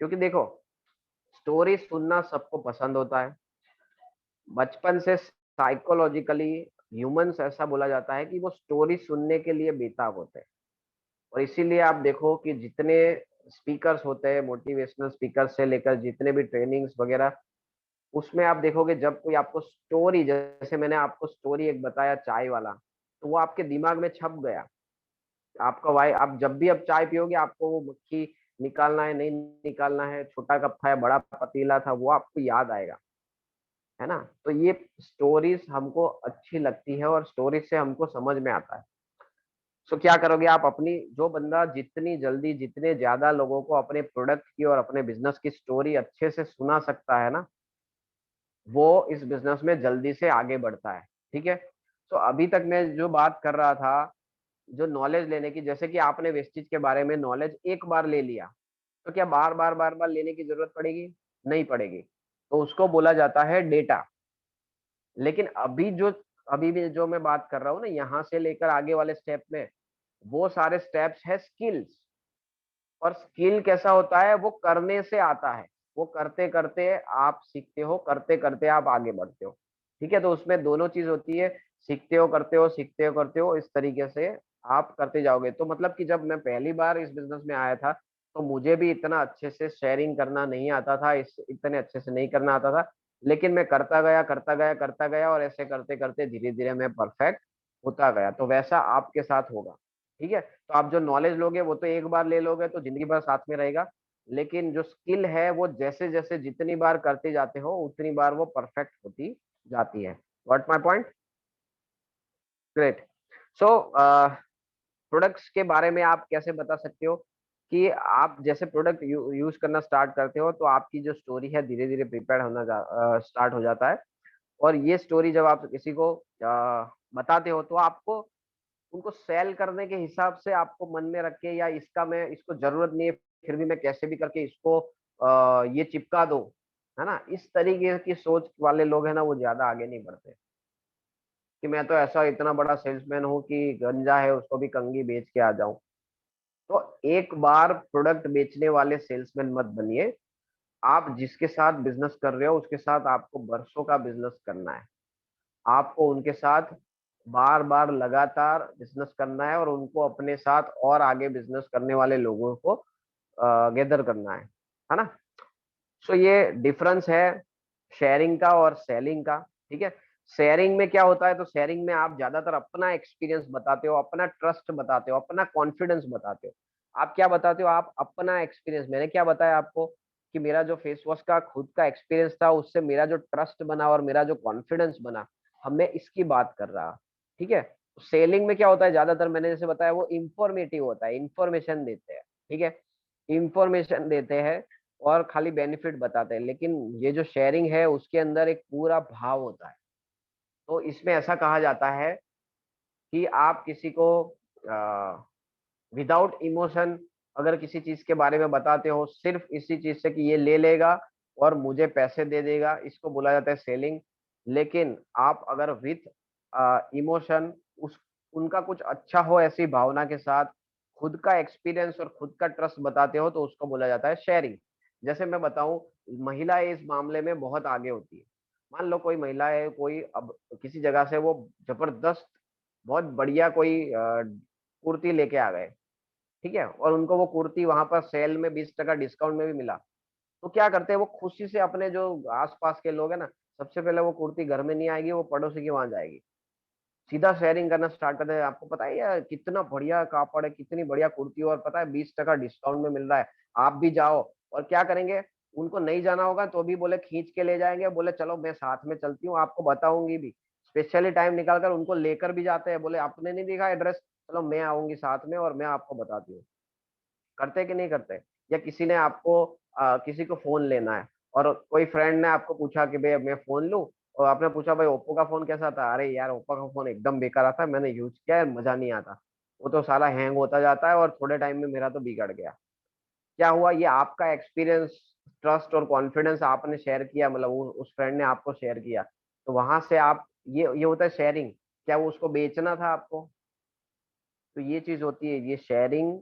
क्योंकि देखो स्टोरी सुनना सबको पसंद होता है, बचपन से साइकोलॉजिकली ह्यूमंस ऐसा बोला जाता है कि वो स्टोरी सुनने के लिए बेताब होते हैं। और इसीलिए आप देखो कि जितने स्पीकर्स होते हैं, मोटिवेशनल स्पीकर्स से लेकर जितने भी ट्रेनिंग्स वगैरह, उसमें आप देखोगे जब कोई आपको स्टोरी, जैसे मैंने आपको स्टोरी एक बताया चाय वाला, तो वो आपके दिमाग में छप गया। आपका वाई आप जब भी अब चाय पियोगे आपको वो मक्खी निकालना है, नहीं निकालना है, छोटा कप था या बड़ा पतीला था, वो आपको याद आएगा, है ना? तो ये स्टोरीज़ हमको अच्छी लगती है और स्टोरीज़ से हमको समझ में आता है। सो क्या करोगे आप, अपनी जो बंदा जितनी जल्दी, जितने ज़्यादा लोगों को अपने प्रोडक्ट की और अपने बिज़नेस की स्टोरी अच्छे से सुना सकता है ना, वो इस बिज़नेस में जल्दी से आगे बढ़ता है, ठीक है? तो अभी तक मैं जो बात कर रहा था, जो नॉलेज लेने की, जैसे कि आपने वेस्टेज के बारे में नॉलेज एक बार ले लिया, तो क्या बार-बार, बार-बार लेने की ज़रूरत पड़ेगी? नहीं पड़ेगी। तो उसको बोला जाता है डेटा। लेकिन अभी भी जो मैं बात कर रहा हूँ ना, यहाँ से लेकर आगे वाले स्टेप में, वो सारे स्टेप्स हैं स्किल्स। और स्किल कैसा होता है, वो करने से आता है। वो करते-करते आप सीखते हो, करते-करते आप आगे बढ़ते हो। ठीक है? तो उसमें दोनों चीज़ होती है, सीखते हो, करते हो, सीखते हो, करते हो, इस तरीके से आप करते जाओगे। तो मतलब कि जब मैं पहली बार इस बिज़नेस में आया था, तो मुझे भी इतना अच्छे से शेयरिंग करना नहीं आता था, इस इतने अच्छे से नहीं करना आता था। लेकिन मैं करता गया, करता गया, करता गया और ऐसे करते-करते धीरे-धीरे मैं परफेक्ट होता गया। तो वैसा आपके साथ होगा। ठीक है? तो आप जो नॉलेज लोगे वो तो एक बार ले लोगे तो ज़िंदगी भर साथ में रहेगा। लेकिन जो स्किल है वो जैसे-जैसे जितनी बार करते जाते हो उतनी बार वो परफेक्ट होती जाती है। Got my point? Great. So products के बारे में आप कैसे बता सकते हो कि आप जैसे प्रोडक्ट यूज़ करना स्टार्ट करते हो तो आपकी जो स्टोरी है धीरे-धीरे प्रिपेयर स्टार्ट हो जाता है। और ये स्टोरी जब आप किसी को बताते हो तो आपको उनको सेल करने के हिसाब से आपको मन में रख के, या इसको ज़रूरत नहीं है, फिर भी मैं कैसे भी करके इसको ये चिपका दूँ, है ना? इस तरीके की सोच वाले लोग हैं ना, वो ज़्यादा आगे नहीं बढ़ते, कि मैं तो ऐसा इतना बड़ा सेल्समैन हूँ कि गंजा है उसको भी कंघी बेच के आ जाऊँ। तो एक बार प्रोडक्ट बेचने वाले सेल्समैन मत बनिए। आप जिसके साथ बिज़नेस कर रहे हो उसके साथ आपको बरसों का बिज़नेस करना है। आपको उनके साथ बार-बार लगातार बिज़नेस करना है और उनको अपने साथ और आगे बिज़नेस करने वाले लोगों को गैदर करना है ना? सो ये डिफरेंस है शेयरिंग का और सेलिंग का, ठीक है? शेयरिंग में क्या होता है, तो शेयरिंग में आप ज़्यादातर अपना एक्सपीरियंस बताते हो, अपना ट्रस्ट बताते हो, अपना कॉन्फिडेंस बताते हो। आप क्या बताते हो? आप अपना एक्सपीरियंस, मैंने क्या बताया आपको कि मेरा जो फेस वॉश का खुद का एक्सपीरियंस था, उससे मेरा जो ट्रस्ट बना और मेरा जो कॉन्फिडेंस बना, अब मैं इसकी बात कर रहा, ठीक है? सेलिंग में क्या होता है, ज़्यादातर मैंने जैसे बताया वो इन्फॉर्मेटिव होता है, इन्फॉर्मेशन देते हैं, ठीक है? इन्फॉर्मेशन देते हैं और खाली बेनिफिट बताते हैं, लेकिन ये जो शेयरिंग है उसके अंदर एक पूरा भाव होता है। तो इसमें ऐसा कहा जाता है कि आप किसी को अ, विदाउट इमोशन अगर किसी चीज़ के बारे में बताते हो, सिर्फ़ इसी चीज़ से कि ये ले लेगा और मुझे पैसे दे देगा, इसको बोला जाता है सेलिंग। लेकिन आप अगर विथ इमोशन उस उनका कुछ अच्छा हो ऐसी भावना के साथ, खुद का एक्सपीरियंस और खुद का ट्रस्ट बताते हो तो उसको बोला जाता है शेयरिंग। जैसे मैं बताऊँ, महिलाएँ इस मामले में बहुत आगे होती है। मान लो कोई महिला है, कोई अब किसी जगह से वो ज़बरदस्त बहुत बढ़िया कोई कुर्ती लेके आ गए, ठीक है? और उनको वो कुर्ती वहाँ पर सेल में 20% डिस्काउंट में भी मिला। तो क्या करते हैं वो खुशी से अपने जो आस-पास के लोग हैं ना, सबसे पहले वो कुर्ती घर में नहीं आएगी, वो पड़ोसी के वहाँ जाएगी। सीधा शेयरिंग करना स्टार्ट कर देते हैं। आपको पता है यार कितना बढ़िया कापड़ है, कितनी बढ़िया कुर्ती है और पता है 20% डिस्काउंट में मिल रहा है। आप भी जाओ और क्या करेंगे, उनको नहीं जाना होगा तो भी बोले खींच के ले जाएँगे, बोले चलो मैं साथ में चलती हूँ, आपको बताऊँगी भी। स्पेशली टाइम निकाल कर उनको लेकर भी जाते हैं, बोले आपने नहीं देखा एड्रेस, चलो मैं आऊँगी साथ में और मैं आपको बताती हूँ। करते हैं कि नहीं करते? या किसी ने आपको किसी को फ़ोन लेना है और कोई फ्रेंड ने आपको पूछा कि भैया मैं फ़ोन लूँ? और आपने पूछा भाई ओप्पो का फ़ोन कैसा था? अरे यार ओप्पो का फ़ोन एकदम बेकार आता है, मैंने यूज़ किया है, मज़ा नहीं आता। वो तो साला हैंग होता जाता है और थोड़े टाइम में मेरा तो बिगड़ गया। क्या हुआ, ये आपका एक्सपीरियंस, ट्रस्ट और कॉन्फिडेंस आपने शेयर किया, मतलब उ उस फ्रेंड ने आपको शेयर किया। तो वहाँ से आप ये होता है शेयरिंग। क्या वो उसको बेचना था आपको? तो ये चीज़ होती है, ये शेयरिंग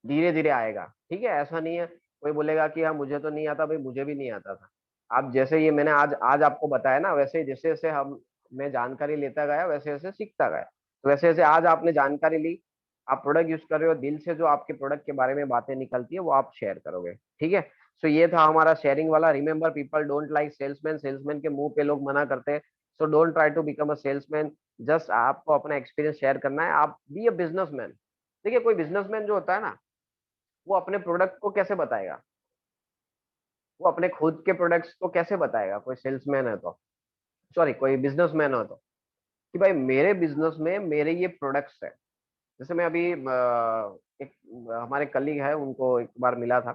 धीरे-धीरे आएगा, ठीक है? ऐसा नहीं है, कोई बोलेगा कि हाँ, मुझे तो नहीं आता, भाई मुझे भी नहीं आता था। आप जैसे ये मैंने आज आज आपको बताया ना, वैसे जैसे जैसे हम मैं जानकारी लेता गया वैसे वैसे सीखता गया। तो वैसे वैसे आज आपने जानकारी ली, आप प्रोडक्ट यूज कर रहे हो, दिल से जो आपके प्रोडक्ट के बारे में बातें निकलती है वो आप शेयर करोगे। ठीक है। सो ये था हमारा शेयरिंग वाला। Remember, people don't like salesman, salesman के मुंह पे लोग मना करते हैं। So don't try to become a salesman. Just आपको अपना एक्सपीरियंस शेयर करना है। आप बी अ बिजनेसमैन। देखिए कोई बिजनेसमैन जो होता है ना, वो अपने प्रोडक्ट को कैसे बताएगा, वो अपने खुद के प्रोडक्ट्स को कैसे बताएगा, कोई सेल्समैन है तो, सॉरी कोई बिजनेसमैन हो तो, कि भाई मेरे बिजनेस में मेरे ये प्रोडक्ट्स है। जैसे मैं अभी एक हमारे कलीग है, उनको एक बार मिला था।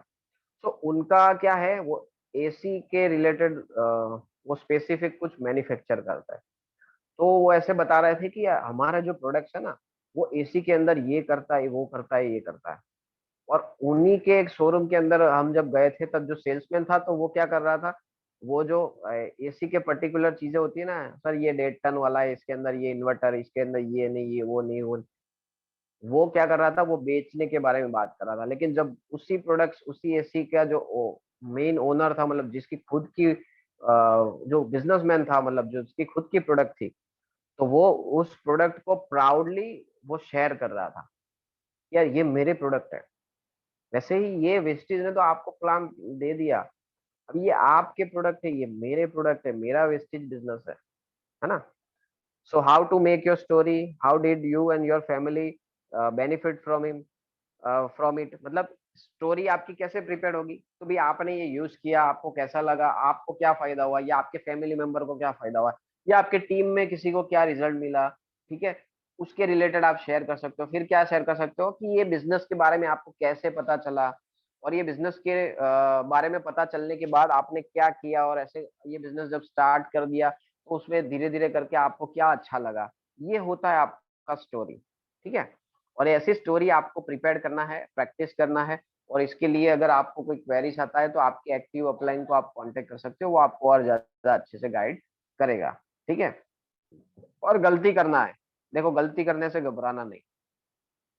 तो उनका क्या है, वो एसी के रिलेटेड वो स्पेसिफिक कुछ मैन्युफैक्चर करता है। तो वो ऐसे बता रहे थे कि हमारा जो प्रोडक्ट्स है ना, वो एसी के अंदर ये करता है, वो करता है, ये करता है। और उन्हीं के एक शोरूम के अंदर हम जब गए थे, तब जो सेल्समैन था तो वो क्या कर रहा था, वो जो एसी के पर्टिकुलर चीजें होती है ना, सर ये 1.5 टन वाला है, इसके अंदर ये इन्वर्टर, इसके अंदर ये नहीं, ये वो नहीं, वो क्या कर रहा था, वो बेचने के बारे में बात कर रहा था। लेकिन जब उसी प्रोडक्ट्स, उसी एसी का जो मेन ओनर था, मतलब जिसकी खुद की जो बिजनेसमैन था, मतलब जो उसकी खुद की प्रोडक्ट थी, तो वो उस प्रोडक्ट को प्राउडली वो शेयर कर रहा था, यार ये मेरे प्रोडक्ट है। वैसे ही ये वेस्टीज ने तो आपको प्लान दे दिया, अब ये आपके प्रोडक्ट है, ये मेरे प्रोडक्ट है, मेरा वेस्टीज बिजनेस है ना। So how to make your story, how did you and your family benefit from him, from it, मतलब स्टोरी आपकी कैसे प्रिपेयर होगी, तो भी आपने ये यूज किया, आपको कैसा लगा, आपको क्या फायदा हुआ, या आपके फैमिली मेंबर को क्या फायदा हुआ, या आपके टीम में किसी को क्या रिजल्ट मिला। ठीक है। उसके रिलेटेड आप शेयर कर सकते हो। फिर क्या शेयर कर सकते हो कि ये बिजनेस के बारे में आपको कैसे पता चला, और ये बिजनेस के बारे में पता चलने के बाद आपने क्या किया, और ऐसे ये बिजनेस जब स्टार्ट कर दिया तो उसमें धीरे धीरे करके आपको क्या अच्छा लगा। ये होता है आपका स्टोरी। ठीक है। और ऐसी स्टोरी आपको प्रिपेयर करना है, प्रैक्टिस करना है। और इसके लिए अगर आपको कोई क्वेरीज आता है तो आपके एक्टिव अपलाइन को आप कांटेक्ट कर सकते हो, वो आपको और ज्यादा अच्छे से गाइड करेगा। ठीक है। और गलती करना है, देखो गलती करने से घबराना नहीं।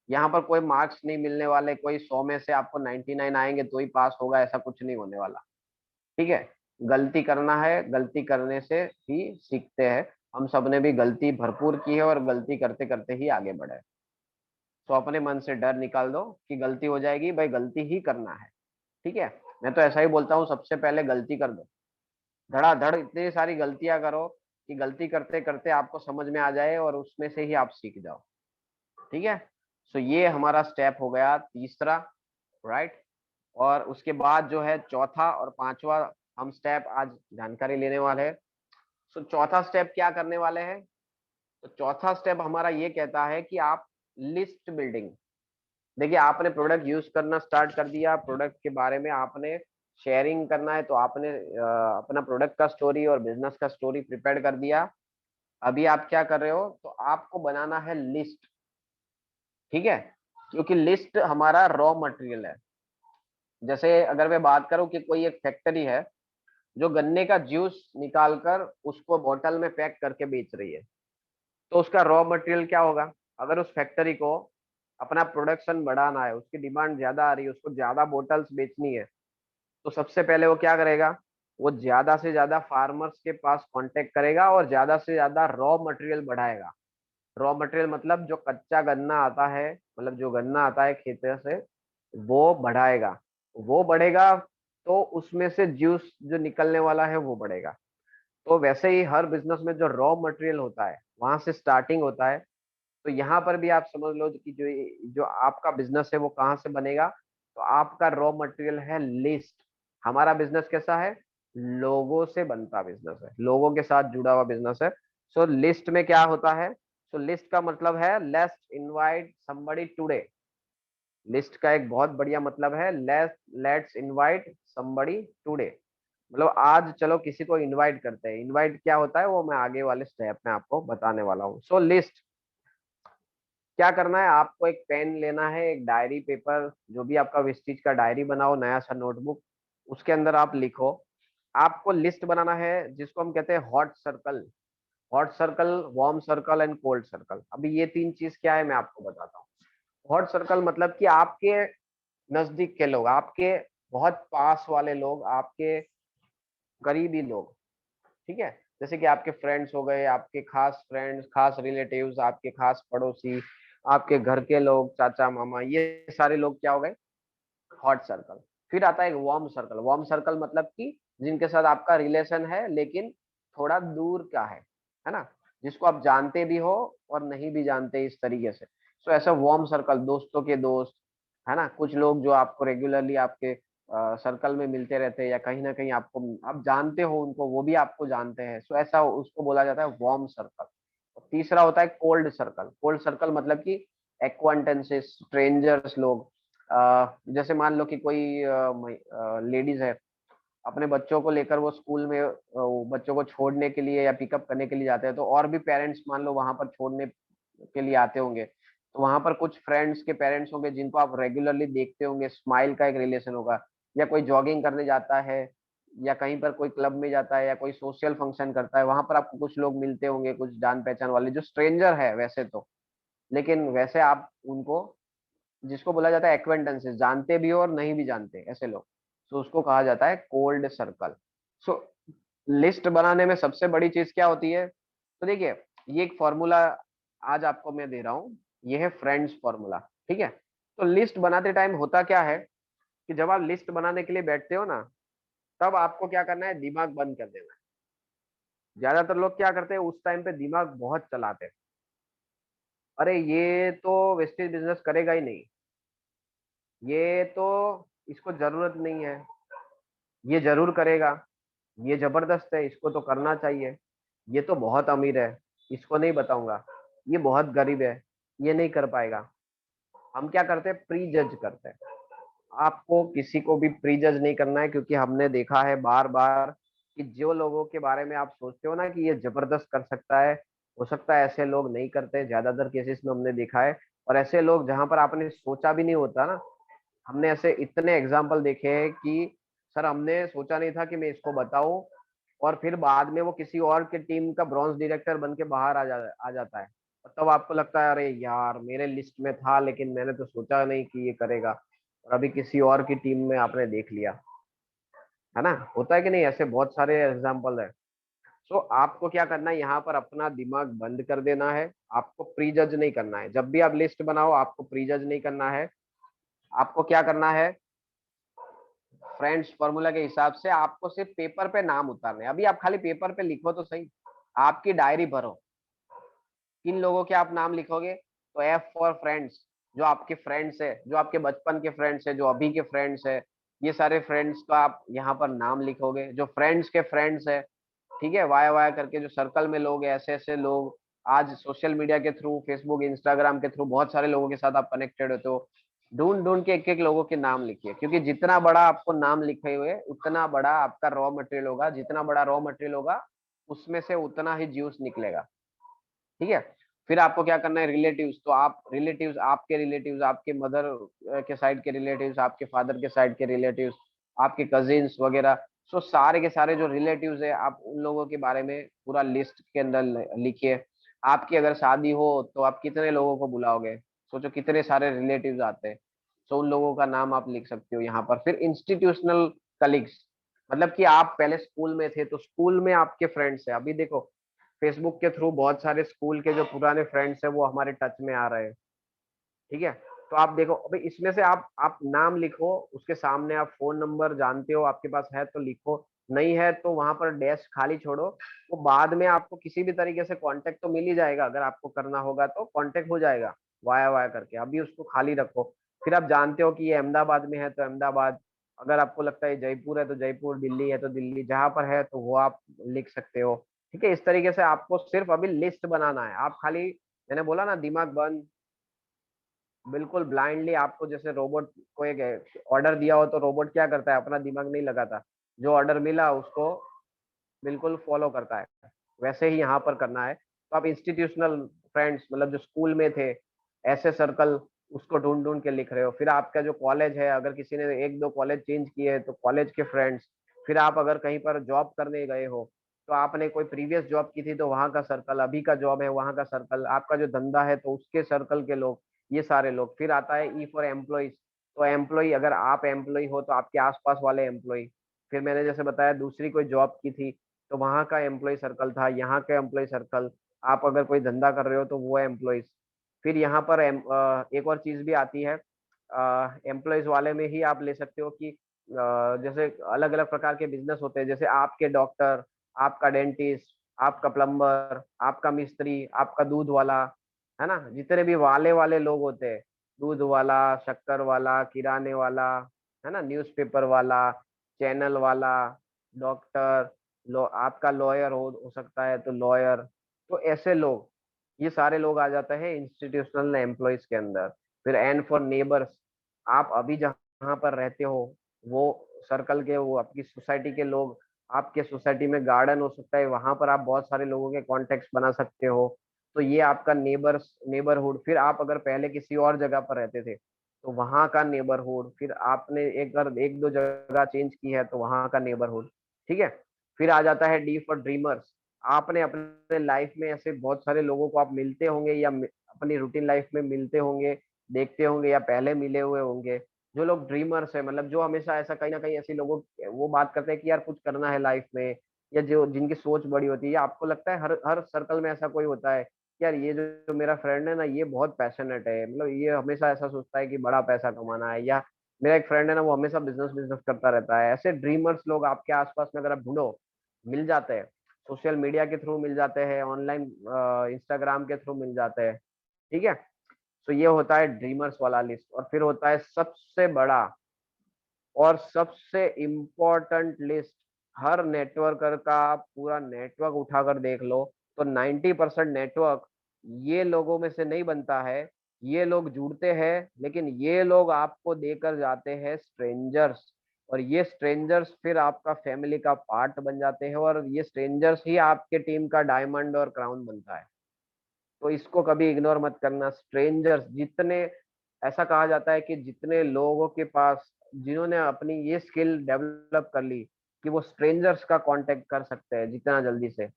यहाँ पर कोई मार्क्स नहीं मिलने वाले, कोई 100 में से आपको 99 आएंगे तो ही पास होगा, ऐसा कुछ नहीं होने वाला। ठीक है। गलती करना है, गलती करने से ही सीखते हैं। हम सबने भी गलती भरपूर की है, और गलती करते करते ही आगे बढ़े। तो अपने मन से डर निकाल दो कि गलती हो जाएगी, भाई गलती ही करना है। ठीक है। मैं तो ऐसा ही बोलता हूँ, सबसे पहले गलती कर दो, धड़ाधड़ इतनी सारी गलतियां करो कि गलती करते करते आपको समझ में आ जाए और उसमें से ही आप सीख जाओ। ठीक है। सो ये हमारा स्टेप हो गया तीसरा, राइट। और उसके बाद जो है चौथा और पांचवा हम स्टेप आज जानकारी लेने वाले हैं। सो चौथा स्टेप क्या करने वाले हैं, तो चौथा स्टेप हमारा ये कहता है कि आप लिस्ट बिल्डिंग। देखिए आपने प्रोडक्ट यूज करना स्टार्ट कर दिया, प्रोडक्ट के बारे में आपने शेयरिंग करना है, तो आपने अपना प्रोडक्ट का स्टोरी और बिजनेस का स्टोरी प्रिपेयर कर दिया। अभी आप क्या कर रहे हो, तो आपको बनाना है लिस्ट। ठीक है। क्योंकि लिस्ट हमारा रॉ मटेरियल है। जैसे अगर मैं बात करूं कि कोई एक फैक्ट्री है जो गन्ने का जूस निकालकर उसको बोतल में पैक करके बेच रही है, तो उसका रॉ मटेरियल क्या होगा। अगर उस फैक्ट्री को अपना प्रोडक्शन बढ़ाना है, उसकी डिमांड ज्यादा आ रही है, उसको ज्यादा बोतल्स बेचनी है, तो सबसे पहले वो क्या करेगा, वो ज्यादा से ज्यादा फार्मर्स के पास कांटेक्ट करेगा और ज्यादा से ज्यादा रॉ मटेरियल बढ़ाएगा। रॉ मटेरियल मतलब जो कच्चा गन्ना आता है, मतलब जो गन्ना आता है खेत से, वो बढ़ाएगा। वो बढ़ेगा तो उसमें से जूस जो निकलने वाला है वो बढ़ेगा। तो वैसे ही हर बिजनेस में जो रॉ मटेरियल होता है वहां से स्टार्टिंग होता है। तो यहाँ पर भी आप समझ लो कि जो जो आपका बिजनेस है वो कहाँ से बनेगा, तो आपका रॉ मटेरियल है लिस्ट। हमारा बिजनेस कैसा है, लोगों से बनता बिजनेस है, लोगों के साथ जुड़ा हुआ बिजनेस है। सो लिस्ट में क्या होता है, सो लिस्ट का मतलब है let's invite somebody today. List का एक बहुत बढ़िया मतलब है लेट्स इनवाइट समबडी टुडे, मतलब आज चलो किसी को इनवाइट करते हैं। इनवाइट क्या होता है वो मैं आगे वाले स्टेप में आपको बताने वाला हूँ। सो लिस्ट क्या करना है, आपको एक पेन लेना है, एक डायरी पेपर, जो भी आपका वेस्टीज का डायरी बनाओ, नया सा नोटबुक, उसके अंदर आप लिखो। आपको लिस्ट बनाना है जिसको हम कहते हैं hot circle. Hot circle, warm circle and cold circle. अभी ये तीन चीज क्या है मैं आपको बताता हूँ। हॉट सर्कल मतलब कि आपके नजदीक के लोग, आपके बहुत पास वाले लोग, आपके करीबी लोग, ठीक है? जैसे कि आपके फ्रेंड्स हो गए, आपके खास फ्रेंड्स, खास रिलेटिव्स, आपके खास पड़ोसी, आपके घर के लोग, चाचा मामा, ये सारे लोग क्या हो गए, हॉट सर्कल। फिर आता है एक वार्म सर्कल। वार्म सर्कल मतलब कि जिनके साथ आपका रिलेशन है लेकिन थोड़ा दूर का है ना? जिसको आप जानते भी हो और नहीं भी जानते इस तरीके से। सो ऐसा वार्म सर्कल, दोस्तों के दोस्त, है ना? कुछ लोग जो आपको रेगुलरली आपके सर्कल में मिलते रहते हैं या कहीं न कहीं आपको आप जानते हो उनको, वो भी आपको जानते हैं। सो ऐसा उसको बोला जाता है वार्म सर्कल। तीसरा होता है कोल्ड सर्कल। कोल्ड सर्कल मतलब कि एक्वांटेंसेस, स्ट्रेंजर्स लोग, जैसे मान लो कि कोई लेडीज है, अपने बच्चों को लेकर वो स्कूल में वो बच्चों को छोड़ने के लिए या पिकअप करने के लिए जाते हैं, तो और भी पेरेंट्स मान लो वहां पर छोड़ने के लिए आते होंगे, तो वहां पर कुछ फ्रेंड्स के पेरेंट्स होंगे जिनको आप रेगुलरली देखते होंगे, स्माइल का एक रिलेशन होगा, या कोई जॉगिंग करने जाता है या कहीं पर कोई क्लब में जाता है या कोई सोशल फंक्शन करता है, वहां पर आपको कुछ लोग मिलते होंगे, कुछ जान पहचान वाले जो स्ट्रेंजर है वैसे तो, लेकिन वैसे आप उनको, जिसको बोला जाता है एक्वेंटेंसेस, जानते भी हो और नहीं भी जानते ऐसे लोग, तो उसको कहा जाता है कोल्ड सर्कल। सो लिस्ट बनाने में सबसे बड़ी चीज क्या होती है, तो देखिए, ये एक फॉर्मूला आज आपको मैं दे रहा हूँ, ये है फ्रेंड्स फॉर्मूला, ठीक है? तो लिस्ट बनाते टाइम होता क्या है कि जब आप लिस्ट बनाने के लिए बैठते हो ना, तब आपको क्या करना है, दिमाग बंद कर देना है। ज्यादातर लोग क्या करते हैं उस टाइम पे, दिमाग बहुत चलाते हैं, अरे ये तो वेस्टेज बिजनेस करेगा ही नहीं, ये तो, इसको जरूरत नहीं है, ये जरूर करेगा, ये जबरदस्त है, इसको तो करना चाहिए, ये तो बहुत अमीर है, इसको नहीं बताऊंगा, ये बहुत गरीब है, ये नहीं कर पाएगा। हम क्या करते हैं, प्री जज करते हैं। आपको किसी को भी प्री जज नहीं करना है, क्योंकि हमने देखा है बार बार कि जो लोगों के बारे में आप सोचते हो ना कि ये जबरदस्त कर सकता है, हो सकता है ऐसे लोग नहीं करते, ज्यादातर केसेस में हमने देखा है। और ऐसे लोग जहां पर आपने सोचा भी नहीं होता ना, हमने ऐसे इतने एग्जाम्पल देखे हैं कि सर हमने सोचा नहीं था कि मैं इसको बताऊं, और फिर बाद में वो किसी और के टीम का ब्रॉन्ज डायरेक्टर बन के बाहर आ जाता है, और तब आपको लगता है अरे यार मेरे लिस्ट में था लेकिन मैंने तो सोचा नहीं कि ये करेगा, और अभी किसी और की टीम में आपने देख लिया, है ना? होता है कि नहीं? ऐसे बहुत सारे एग्जाम्पल है। सो आपको क्या करना है, यहाँ पर अपना दिमाग बंद कर देना है, आपको प्री जज नहीं करना है। जब भी आप लिस्ट बनाओ आपको प्री जज नहीं करना है, आपको क्या करना है, फ्रेंड्स फॉर्मूला के हिसाब से आपको सिर्फ पेपर पे नाम उतारने हैं। अभी आप खाली पेपर पे लिखो तो सही, आपकी डायरी भरो, किन लोगों के आप नाम लिखोगे, तो एफ फॉर फ्रेंड्स, जो आपके फ्रेंड्स है, जो आपके बचपन के फ्रेंड्स है, जो अभी के फ्रेंड्स है, ये सारे फ्रेंड्स का आप यहाँ पर नाम लिखोगे, जो फ्रेंड्स के फ्रेंड्स है, ठीक है, वाया वाया करके जो सर्कल में लोग हैं, ऐसे ऐसे लोग, आज सोशल मीडिया के थ्रू, फेसबुक इंस्टाग्राम के थ्रू बहुत सारे लोगों के साथ आप कनेक्टेड होते हो, ढूंढ ढूंढ के एक एक लोगों के नाम लिखिए, क्योंकि जितना बड़ा आपको नाम लिखे हुए उतना बड़ा आपका रॉ मटेरियल होगा, जितना बड़ा रॉ मटेरियल होगा उसमें से उतना ही जूस निकलेगा, ठीक है? फिर आपको क्या करना है, रिलेटिव्स, तो आप रिलेटिव्स, आपके रिलेटिव्स, आपके मदर के साइड के रिलेटिव्स, आपके फादर के साइड के रिलेटिव्स, आपके कजिन्स वगैरह, सो सारे के सारे जो रिलेटिव्स है आप उन लोगों के बारे में पूरा लिस्ट के अंदर लिखिए। आपकी अगर शादी हो तो आप कितने लोगों को बुलाओगे, सोचो कितने सारे रिलेटिव्स आते हैं, सो उन लोगों का नाम आप लिख सकते हो यहाँ पर। फिर इंस्टीट्यूशनल कलीग्स, मतलब कि आप पहले स्कूल में थे तो स्कूल में आपके फ्रेंड्स है, अभी देखो फेसबुक के थ्रू बहुत सारे स्कूल के जो पुराने फ्रेंड्स हैं वो हमारे टच में आ रहे हैं, ठीक है? तो आप देखो अभी इसमें से आप नाम लिखो, उसके सामने आप फोन नंबर जानते हो आपके पास है तो लिखो, नहीं है तो वहां पर डैश खाली छोड़ो, वो बाद में आपको किसी भी तरीके से कांटेक्ट तो मिल ही जाएगा, अगर आपको करना होगा तो कांटेक्ट हो जाएगा वाया वाया करके, अभी उसको खाली रखो। फिर आप जानते हो कि ये अहमदाबाद में है तो अहमदाबाद, अगर आपको लगता है जयपुर है तो जयपुर, दिल्ली है तो दिल्ली, जहां पर है तो वो आप लिख सकते हो, ठीक है? इस तरीके से आपको सिर्फ अभी लिस्ट बनाना है, आप खाली, मैंने बोला ना दिमाग बंद, बिल्कुल ब्लाइंडली, आपको जैसे रोबोट को एक ऑर्डर दिया हो तो रोबोट क्या करता है, अपना दिमाग नहीं लगाता, जो ऑर्डर मिला उसको बिल्कुल फॉलो करता है, वैसे ही यहाँ पर करना है। तो आप इंस्टीट्यूशनल फ्रेंड्स, मतलब जो स्कूल में थे, ऐसे सर्कल, उसको ढूंढ ढूंढ के लिख रहे हो। फिर आपका जो कॉलेज है, अगर किसी ने एक दो कॉलेज चेंज किए हैं तो कॉलेज के फ्रेंड्स। फिर आप अगर कहीं पर जॉब करने गए हो तो आपने कोई प्रीवियस जॉब की थी तो वहां का सर्कल, अभी का जॉब है वहां का सर्कल, आपका जो धंधा है तो उसके सर्कल के लोग, ये सारे लोग। फिर आता है ई फॉर एम्प्लॉइज, तो एम्प्लॉय, अगर आप एम्प्लॉय हो तो आपके आसपास वाले एम्प्लॉय, फिर मैंने जैसे बताया दूसरी कोई जॉब की थी, तो वहाँ का एम्प्लॉयी सर्कल था, यहाँ का एम्प्लॉयी सर्कल, आप अगर कोई धंधा कर रहे हो तो वो एम्प्लॉइज़। फिर यहाँ पर एक और चीज़ भी आती है, एम्प्लॉइज़ वाले में ही आप ले सकते हो कि जैसे अलग-अलग प्रकार के बिज़नेस होते हैं, जैसे आपके डॉक्टर, आपका डेंटिस्ट, आपका प्लम्बर, आपका मिस्त्री, आपका दूध वाला, है ना? जितने भी वाले वाले लोग होते हैं, दूध वाला, शक्कर वाला, किराने वाला, है ना? न्यूज़पेपर वाला, चैनल वाला, डॉक्टर, लॉ आपका लॉयर हो सकता है तो लॉयर, तो ऐसे लोग, ये सारे लोग आ जाते हैं इंस्टीट्यूशनल एम्प्लॉइज़ के अंदर। फिर एंड फॉर नेबर्स, आप अभी जहाँ पर रहते हो, वो सर्कल के, वो आपकी सोसाइटी के लोग, आपके सोसाइटी में गार्डन हो सकता है, वहाँ पर आप बहुत सारे लोगों के कॉन्टैक्ट्स बना सकते हो। तो ये आपका नेबरहुड। फिर आप अगर पहले किसी और जगह पर रहते थे, तो वहाँ का नेबरहुड, फिर आपने एक अगर 1-2 जगह चेंज की है, तो वहाँ का नेबरहुड, ठीक है? फिर आ जाता है डी फॉर ड्रीमर्स। आपने अपने लाइफ में ऐसे बहुत सारे लोगों को आप मिलते होंगे या अपनी रूटीन लाइफ में मिलते होंगे, देखते होंगे या पहले मिले हुए होंगे, जो लोग ड्रीमर्स हैं, मतलब जो हमेशा ऐसा कहीं न कहीं ऐसे लोगों वो बात करते हैं कि यार कुछ करना है लाइफ में, या जो जिनकी सोच बड़ी होती है, या आपको लगता है हर हर सर्कल में ऐसा कोई होता है, कि यार ये जो मेरा फ्रेंड है ना, ये बहुत पैशनेट है, मतलब ये हमेशा ऐसा सोचता है कि बड़ा पैसा कमाना है, या मेरा एक फ्रेंड है ना, वो हमेशा बिज़नेस बिज़नेस करता रहता है। ऐसे ड्रीमर्स लोग आपके आस-पास में अगर आप ढूँढो, मिल जाते हैं। सोशल मीडिया के थ्रू मिल जाते हैं, ऑनलाइन इंस्टाग्राम के थ्रू मिल जाते हैं, ठीक है? तो ये होता है ड्रीमर्स वाला लिस्ट, और फिर होता है सबसे बड़ा और सबसे इम्पोर्टेंट लिस्ट। हर नेटवर्कर का आप पूरा नेटवर्क उठाकर देख लो, तो 90% नेटवर्क ये लोगों में से नहीं बनता है। ये लोग जुड़ते हैं, लेकिन ये लोग आपको देकर जाते हैं स्ट्रेंजर्स, और ये स्ट्रेंजर्स फिर आपका फैमिली का पार्ट बन जाते हैं, और ये स्ट्रेंजर्स ही आपके टीम का डायमंड और क्राउन बनता है। तो इसको कभी इग्नोर मत करना। स्ट्रेंजर्स जितने, ऐसा कहा जाता है कि जितने लोगों के पास, जिन्होंने अपनी ये स्किल डेवलप कर ली कि वो स्ट्रेंजर्स का कांटेक्ट कर सकते हैं जितना जल्दी से,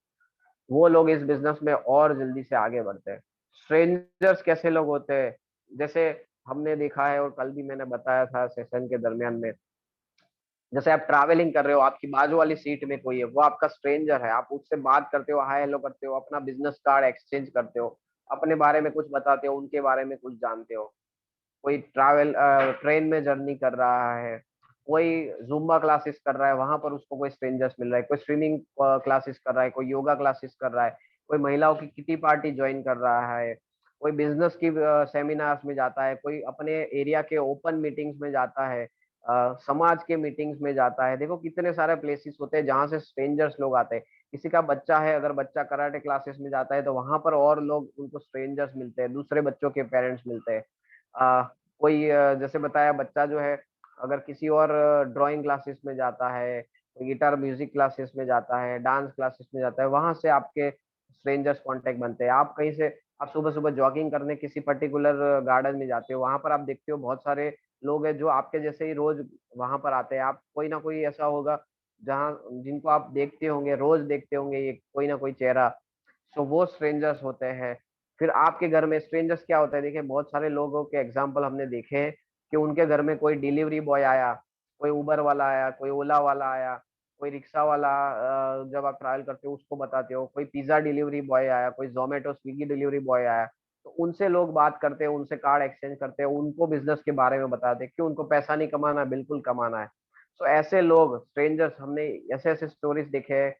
वो लोग इस बिज़नेस में और जल्दी से आगे बढ़ते हैं। स्ट्रेंजर्स कैसे लोग होते हैं? जैसे हमने देखा है, और कल भी मैंने बताया था सेशन के दरमियान में, जैसे आप ट्रैवलिंग कर रहे हो, आपकी बाजू वाली सीट में कोई है, वो आपका स्ट्रेंजर है, आप उससे बात करते हो, हाय हेलो करते हो, अपना बिज़नेस कार्ड एक्सचेंज करते हो, अपने बारे में कुछ बताते हो, उनके बारे में कुछ जानते हो। कोई ट्रेन में जर्नी कर रहा है, कोई ज़ुम्बा क्लासेस कर रहा है, वहाँ पर उसको कोई स्ट्रेंजर्स मिल रहा है, कोई स्विमिंग क्लासेस कर रहा है, कोई योगा क्लासेस कर रहा है, कोई महिलाओं की किटी पार्टी जॉइन कर रहा है, कोई बिज़नेस की सेमिनार्स में जाता है, कोई अपने एरिया के ओपन मीटिंग्स में जाता है, समाज के मीटिंग्स में जाता है। देखो कितने सारे प्लेसेस होते हैं जहाँ से स्ट्रेंजर्स लोग आते हैं। किसी का बच्चा है, अगर बच्चा कराटे क्लासेस में जाता है, तो वहाँ पर और लोग उनको स्ट्रेंजर्स मिलते हैं, दूसरे बच्चों के पेरेंट्स मिलते हैं। अ, कोई जैसे बताया बच्चा जो है, अगर किसी और ड्राइंग क्लासेस में जाता है, कोई गिटार म्यूजिक क्लासेस में जाता है, डांस क्लासेस में जाता है, वहाँ से आपके स्ट्रेंजर्स कॉन्टैक्ट बनते हैं। आप कहीं से, आप सुबह-सुबह जॉगिंग करने किसी पर्टिकुलर गार्डन में जाते हो, वहाँ पर आप देखते हो बहुत सारे लोग हैं जो आपके जैसे ही रोज़ वहाँ पर आते हैं। आप कोई ना कोई ऐसा होगा जहाँ जिनको आप देखते होंगे, रोज़ देखते होंगे ये कोई ना कोई चेहरा, सो वो स्ट्रेंजर्स होते हैं। फिर आपके घर में स्ट्रेंजर्स क्या होता है, देखिए बहुत सारे लोगों के एग्ज़ाम्पल हमने देखे हैं कि उनके घर में कोई डिलीवरी बॉय आया, कोई उबर वाला आया, कोई ओला वाला आया, कोई रिक्शा वाला, जब आप ट्रैवल करते हो उसको बताते हो, कोई पिज़्ज़ा डिलीवरी बॉय आया, कोई ज़ोमैटो, स्विगी डिलीवरी बॉय आया। तो उनसे लोग बात करते हैं, उनसे कार्ड एक्सचेंज करते हैं, उनको बिज़नेस के बारे में बताते हैं कि उनको पैसा नहीं कमाना, बिल्कुल कमाना है। तो ऐसे लोग स्ट्रेंजर्स, हमने ऐसे-ऐसे स्टोरीज़ देखे हैं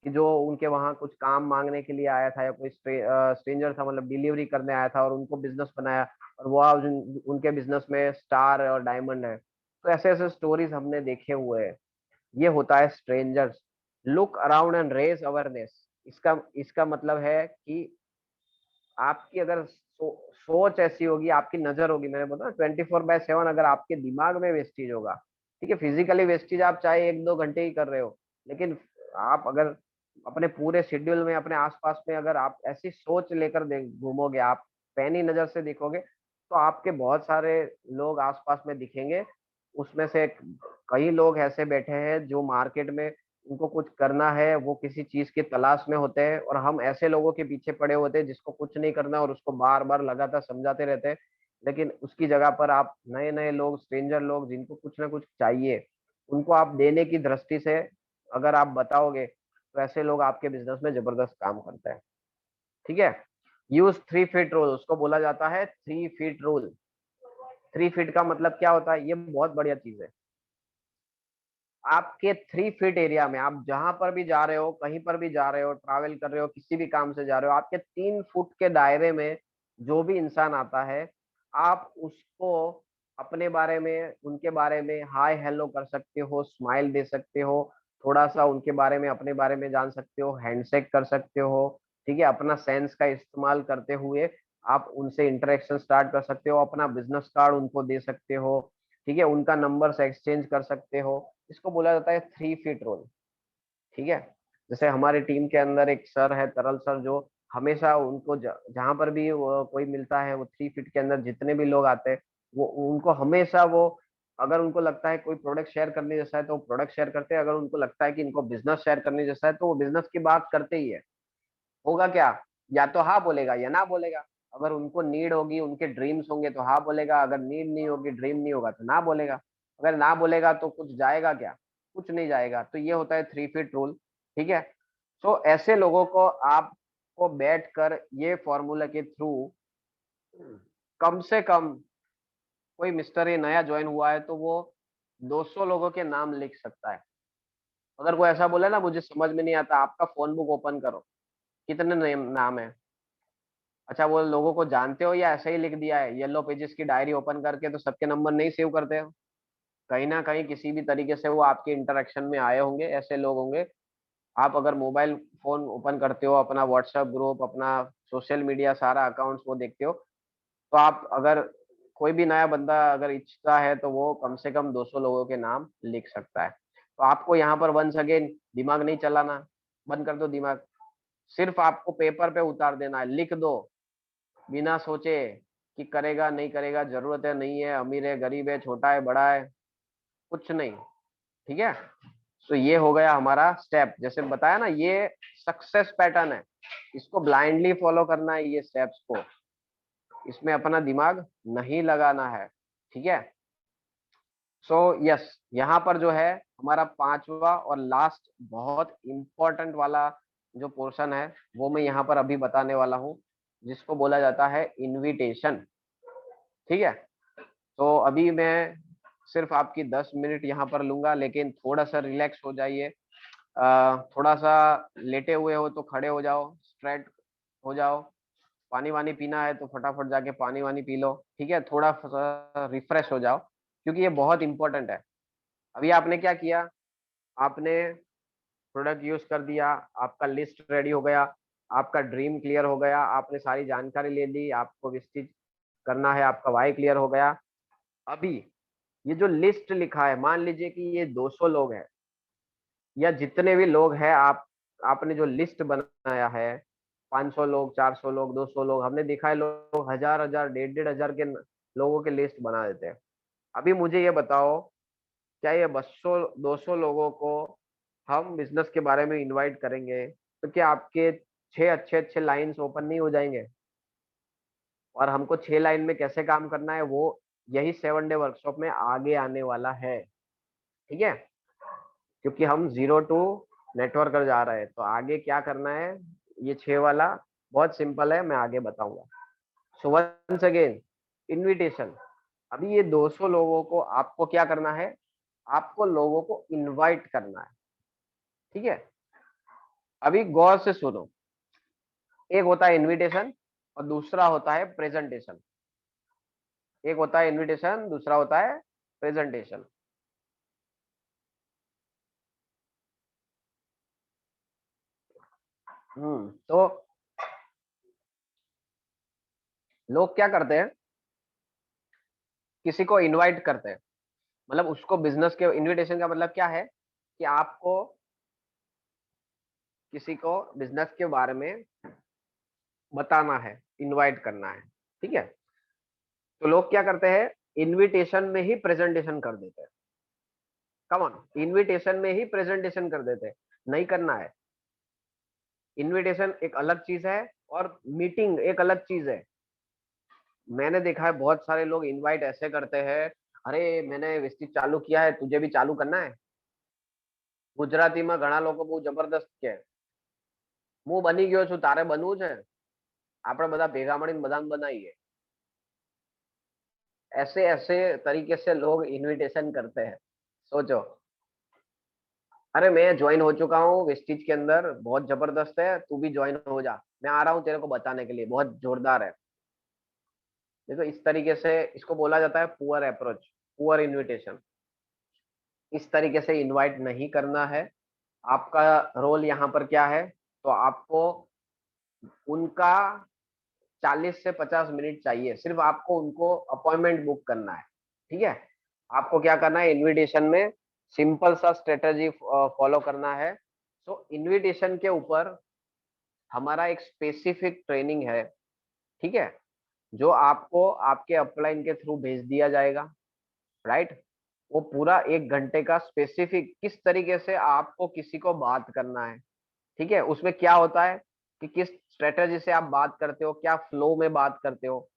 कि जो उनके वहाँ कुछ काम माँगने के लिए आया था, या कोई स्ट्रेंजर था, मतलब डिलीवरी करने आया था, और उनको बिज़नेस बनाया, और वो आज उनके बिज़नेस में स्टार और डायमंड है। तो ऐसे-ऐसे स्टोरीज़ हमने देखे हुए हैं। ये होता है strangers. Look around and raise awareness. इसका इसका मतलब है कि आपकी अगर सोच ऐसी होगी, आपकी नज़र होगी, मैंने बोला ना 24/7 अगर आपके दिमाग में वेस्टेज होगा, ठीक है? फिज़िकली वेस्टेज आप चाहे 1-2 घंटे ही कर रहे हो, लेकिन आप अगर अपने पूरे शेड्यूल में, अपने आस-पास में अगर आप ऐसी सोच लेकर दे घूमोगे, आप पैनी नज़र से देखोगे, तो आपके बहुत सारे लोग आस-पास में दिखेंगे। उसमें से कई लोग ऐसे बैठे हैं जो मार्केट में उनको कुछ करना है, वो किसी चीज़ की तलाश में होते हैं, और हम ऐसे लोगों के पीछे पड़े होते हैं जिसको कुछ नहीं करना, और उसको बार-बार लगातार समझाते रहते हैं। लेकिन उसकी जगह पर आप नए-नए लोग, स्ट्रेंजर लोग जिनको कुछ ना कुछ चाहिए, उनको आप देने की दृष्टि से अगर आप बताओगे तो ऐसे लोग आपके बिजनेस में जबरदस्त काम करते हैं। ठीक है। यूज 3 फीट रूल, उसको बोला जाता है 3 फीट रूल। 3 फीट का मतलब क्या होता है, ये बहुत बढ़िया चीज है। आपके 3 फीट एरिया में आप जहां पर भी जा रहे हो, कहीं पर भी जा रहे हो, ट्रैवल कर रहे हो, किसी भी काम से जा रहे हो, आपके 3 फुट के दायरे में जो भी इंसान आता है, आप उसको अपने बारे में, उनके बारे में हाय हेलो कर सकते हो, स्माइल दे सकते हो, थोड़ा सा उनके बारे में, अपने बारे में जान सकते हो, हैंडशेक कर सकते हो। ठीक है। अपना सेंस का इस्तेमाल करते हुए आप उनसे इंटरेक्शन स्टार्ट कर सकते हो, अपना बिजनेस कार्ड उनको दे सकते हो। ठीक है। उनका नंबर से एक्सचेंज कर सकते हो। इसको बोला जाता है 3 फीट रूल। ठीक है। जैसे हमारी टीम के अंदर एक सर है, तरल सर, जो हमेशा उनको जहां पर भी कोई मिलता है, वो 3 फीट के अंदर जितने भी लोग आते हैं, वो उनको हमेशा वो, अगर उनको लगता है कोई प्रोडक्ट शेयर करने जैसा है तो वो प्रोडक्ट शेयर करते हैं, अगर उनको लगता है कि इनको बिजनेस शेयर करने जैसा है तो वो बिजनेस की बात करते ही है। होगा क्या, या तो हाँ बोलेगा या ना बोलेगा। अगर उनको नीड होगी, उनके ड्रीम्स होंगे तो हाँ बोलेगा, अगर नीड नहीं होगी, ड्रीम नहीं होगा तो ना बोलेगा। अगर ना बोलेगा तो कुछ जाएगा क्या, कुछ नहीं जाएगा। तो ये होता है 3 फीट रूल। ठीक है। तो ऐसे लोगों को आपको बैठकर ये फॉर्मूला के थ्रू कम से कम, कोई मिस्टर ये नया ज्वाइन हुआ है तो वो 200 लोगों के नाम लिख सकता है। अगर कोई ऐसा बोले ना मुझे समझ में नहीं आता, आपका फोन बुक ओपन करो, कितने नाम है। अच्छा, वो लोगों को जानते हो या ऐसे ही लिख दिया है, येलो पेजेस की डायरी ओपन करके तो सबके नंबर नहीं सेव करते हो। कहीं ना कहीं किसी भी तरीके से वो आपके इंटरेक्शन में आए होंगे, ऐसे लोग होंगे। आप अगर मोबाइल फोन ओपन करते हो, अपना व्हाट्सएप ग्रुप, अपना सोशल मीडिया सारा अकाउंट्स वो देखते हो, तो आप अगर, कोई भी नया बंदा अगर इच्छा है तो वो कम से कम 200 लोगों के नाम लिख सकता है। तो आपको यहाँ पर वंस अगेन दिमाग नहीं चलाना, बंद कर दो दिमाग। सिर्फ आपको पेपर पे उतार देना है, लिख दो, बिना सोचे कि करेगा नहीं करेगा, जरूरत है नहीं है, अमीर है गरीब है, छोटा है बड़ा है, कुछ नहीं। ठीक है। तो ये हो गया हमारा स्टेप, जैसे बताया ना, ये सक्सेस पैटर्न है। इसको ब्लाइंडली फॉलो करना है, ये स्टेप्स को, इसमें अपना दिमाग नहीं लगाना है। ठीक है। सो यस, यहाँ पर जो है हमारा पांचवा और लास्ट बहुत इंपॉर्टेंट वाला जो पोर्शन है, वो मैं यहाँ पर अभी बताने वाला हूँ, जिसको बोला जाता है इनविटेशन। ठीक है। तो अभी मैं सिर्फ आपकी 10 मिनट यहाँ पर लूंगा, लेकिन थोड़ा सा रिलैक्स हो जाइए। थोड़ा सा लेटे हुए हो तो खड़े हो जाओ, स्ट्रेट हो जाओ। पानी वानी पीना है तो फटाफट जाके पानी वानी पी लो। ठीक है। थोड़ा सा रिफ्रेश हो जाओ, क्योंकि ये बहुत इंपॉर्टेंट है। अभी आपने क्या किया, आपने प्रोडक्ट यूज कर दिया, आपका लिस्ट रेडी हो गया, आपका ड्रीम क्लियर हो गया, आपने सारी जानकारी ले ली, आपको विस्तृत करना है, आपका वाई क्लियर हो गया। अभी ये जो लिस्ट लिखा है, मान लीजिए कि ये 200 लोग हैं, या जितने भी लोग हैं, आपने जो लिस्ट बनाया है, 500 लोग, 400 लोग, 200 लोग, हमने देखा है लोग हजार हजार, डेढ़ डेढ़ हजार के लोगों के लिस्ट बना देते हैं। अभी मुझे ये बताओ, क्या ये 200 200 लोगों को हम बिजनेस के बारे में इनवाइट करेंगे तो क्या आपके 6 अच्छे अच्छे लाइंस ओपन नहीं हो जाएंगे? और हमको 6 लाइन में कैसे काम करना है, वो यही 7 डे वर्कशॉप में आगे आने वाला है। ठीक है। क्योंकि हम जीरो टू नेटवर्कर जा रहे हैं, तो आगे क्या करना है, ये 6 वाला बहुत सिंपल है, मैं आगे बताऊंगा। So once again, invitation. अभी ये 200 लोगों को आपको क्या करना है, आपको लोगों को इनवाइट करना है। ठीक है। अभी गौर से सुनो, एक होता है इनविटेशन और दूसरा होता है प्रेजेंटेशन। एक होता है इनविटेशन, दूसरा होता है प्रेजेंटेशन। तो लोग क्या करते हैं, किसी को इनवाइट करते हैं, मतलब उसको बिजनेस के, इनविटेशन का मतलब क्या है कि आपको किसी को बिजनेस के बारे में बताना है, इनवाइट करना है। ठीक है। तो लोग क्या करते हैं, इनविटेशन में ही प्रेजेंटेशन कर देते हैं। कम ऑन, इनविटेशन में ही प्रेजेंटेशन कर देते हैं। नहीं करना है। इनविटेशन एक अलग चीज है और मीटिंग एक अलग चीज है। मैंने देखा है बहुत सारे लोग इनवाइट ऐसे करते हैं, अरे मैंने वेस्टीज चालू किया है, तुझे भी चालू करना है? ગુજરાતીમાં ઘણા લોકો બહુ જબરદસ્ત છે. હું બની ગયો છું, તારે બનવું છે? આપણે બધા ભેગા મળીને બધાને બનાવીએ. ऐसे ऐसे तरीके से लोग इनविटेशन करते हैं, सोचो. अरे मैं ज्वाइन हो चुका हूँ वेस्टीज के अंदर, बहुत जबरदस्त है, तू भी ज्वाइन हो जा. मैं आ रहा हूँ तेरे को बताने के लिए, बहुत जोरदार है. देखो इस तरीके से इसको बोला जाता है पुअर अप्रोच, पुअर इनविटेशन. इस तरीके से इनवाइट नहीं करना है. आपका रोल यहाँ पर क्या है? तो आपको उनका 40 से 50 मिनट चाहिए, सिर्फ आपको उनको अपॉइंटमेंट बुक करना है. ठीक है, आपको क्या करना है, इनविटेशन में सिंपल सा स्ट्रेटजी फॉलो करना है. सो इनविटेशन के ऊपर हमारा एक स्पेसिफिक ट्रेनिंग है. ठीक है, जो आपको आपके अपलाइन के थ्रू भेज दिया जाएगा, राइट. वो पूरा 1 घंटे का स्पेसिफिक किस तरीके से आपको किसी को बात करना है. ठीक है, उसमें क्या होता है कि किस स्ट्रेटजी से आप बात करते हो, क्या फ्लो में बात करते हो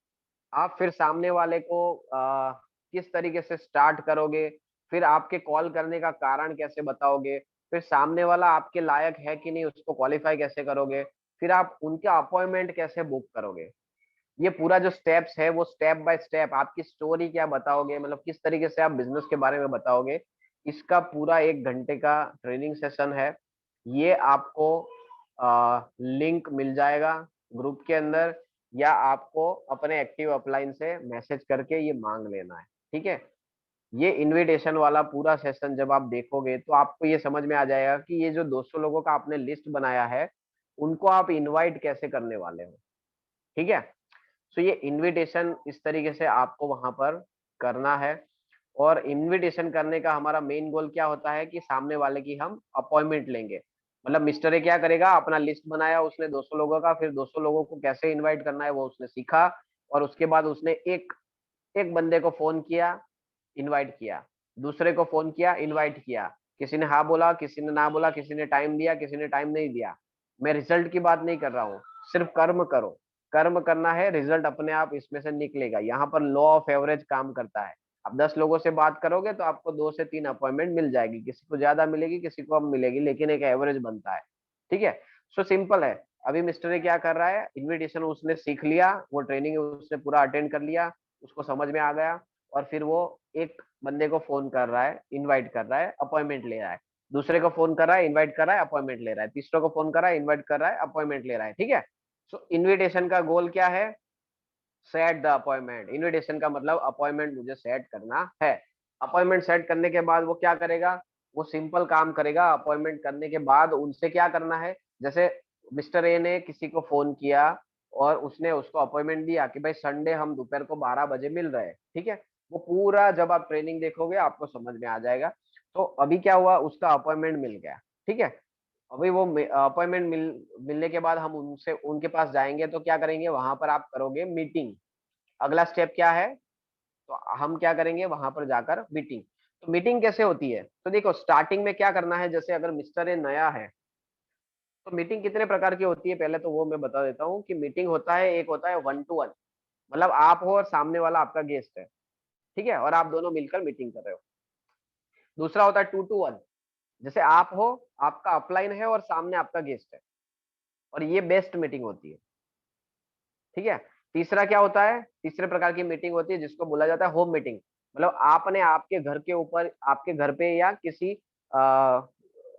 आप, फिर सामने वाले को किस तरीके से स्टार्ट करोगे, फिर आपके कॉल करने का कारण कैसे बताओगे, फिर सामने वाला आपके लायक है कि नहीं उसको क्वालिफाई कैसे करोगे, फिर आप उनका अपॉइंटमेंट कैसे बुक करोगे. ये पूरा जो स्टेप्स है वो स्टेप बाय स्टेप आपकी स्टोरी क्या बताओगे, मतलब किस तरीके से आप बिजनेस के बारे में बताओगे, इसका पूरा 1 घंटे का ट्रेनिंग सेशन है. ये आपको लिंक मिल जाएगा ग्रुप के अंदर, या आपको अपने एक्टिव अपलाइन से मैसेज करके ये मांग लेना है. ठीक है, ये इनविटेशन वाला पूरा सेशन जब आप देखोगे तो आपको ये समझ में आ जाएगा कि ये जो 200 लोगों का आपने लिस्ट बनाया है उनको आप इनवाइट कैसे करने वाले हो. ठीक है, सो ये इनविटेशन इस तरीके से आपको वहां पर करना है. और इनविटेशन करने का हमारा मेन गोल क्या होता है कि सामने वाले की हम अपॉइंटमेंट लेंगे. मतलब मिस्टर ए क्या करेगा, अपना लिस्ट बनाया उसने 200 लोगों का, फिर 200 लोगों को कैसे इनवाइट करना है वो उसने सीखा, और उसके बाद उसने एक एक बंदे को फोन किया, इनवाइट किया, दूसरे को फोन किया, इनवाइट किया, किसी ने हाँ बोला, किसी ने ना बोला, किसी ने टाइम दिया, किसी ने टाइम नहीं दिया. मैं रिजल्ट की बात नहीं कर रहा हूँ, सिर्फ कर्म करो. कर्म करना है, रिजल्ट अपने आप इसमें से निकलेगा. यहाँ पर लॉ ऑफ एवरेज काम करता है. आप 10 लोगों से बात करोगे तो आपको 2 से 3 अपॉइंटमेंट मिल जाएगी, किसी को ज्यादा मिलेगी, किसी को कम मिलेगी, लेकिन एक एवरेज बनता है. ठीक है, सो सिंपल है. अभी मिस्टर ए क्या कर रहा है, इनविटेशन उसने सीख लिया, वो ट्रेनिंग उसने पूरा अटेंड कर लिया, उसको समझ में आ गया, और फिर वो एक बंदे को फोन कर रहा है, इनवाइट कर रहा है, अपॉइंटमेंट ले रहा है, दूसरे को फोन कर रहा है, इनवाइट कर रहा है, अपॉइंटमेंट ले रहा है, तीसरे को फोन कर रहा है, इनवाइट कर रहा है, अपॉइंटमेंट ले रहा है. ठीक है, सो इनविटेशन का गोल क्या है, सेट द अपॉइंटमेंट. इनविटेशन का मतलब अपॉइंटमेंट मुझे सेट करना है. अपॉइंटमेंट सेट करने के बाद वो क्या करेगा, वो सिंपल काम करेगा. अपॉइंटमेंट करने के बाद उनसे क्या करना है, जैसे मिस्टर ए ने किसी को फोन किया और उसने उसको अपॉइंटमेंट दिया कि भाई संडे हम दोपहर को 12 बजे मिल रहे हैं. ठीक है, वो पूरा जब आप ट्रेनिंग देखोगे आपको समझ में आ जाएगा. तो अभी क्या हुआ, उसका अपॉइंटमेंट मिल गया. ठीक है, अभी वो अपॉइंटमेंट मिलने के बाद हम उनसे उनके पास जाएंगे तो क्या करेंगे, वहां पर आप करोगे मीटिंग. अगला स्टेप क्या है, तो हम क्या करेंगे, वहां पर जाकर मीटिंग. तो मीटिंग कैसे होती है, तो देखो स्टार्टिंग में क्या करना है, जैसे अगर मिस्टर ए नया है तो मीटिंग कितने प्रकार की होती है, पहले तो वो मैं बता देता हूँ कि मीटिंग होता है, एक होता है 1 to 1, मतलब आप हो और सामने वाला आपका गेस्ट है. ठीक है, और आप दोनों मिलकर मीटिंग कर रहे हो. दूसरा होता है 2 to 1, जैसे आप हो, आपका अपलाइन है और सामने आपका गेस्ट है, और ये बेस्ट मीटिंग होती है. ठीक है, तीसरा क्या होता है, तीसरे प्रकार की मीटिंग होती है जिसको बोला जाता है होम मीटिंग. मतलब आपने आपके घर के ऊपर, आपके घर पे या किसी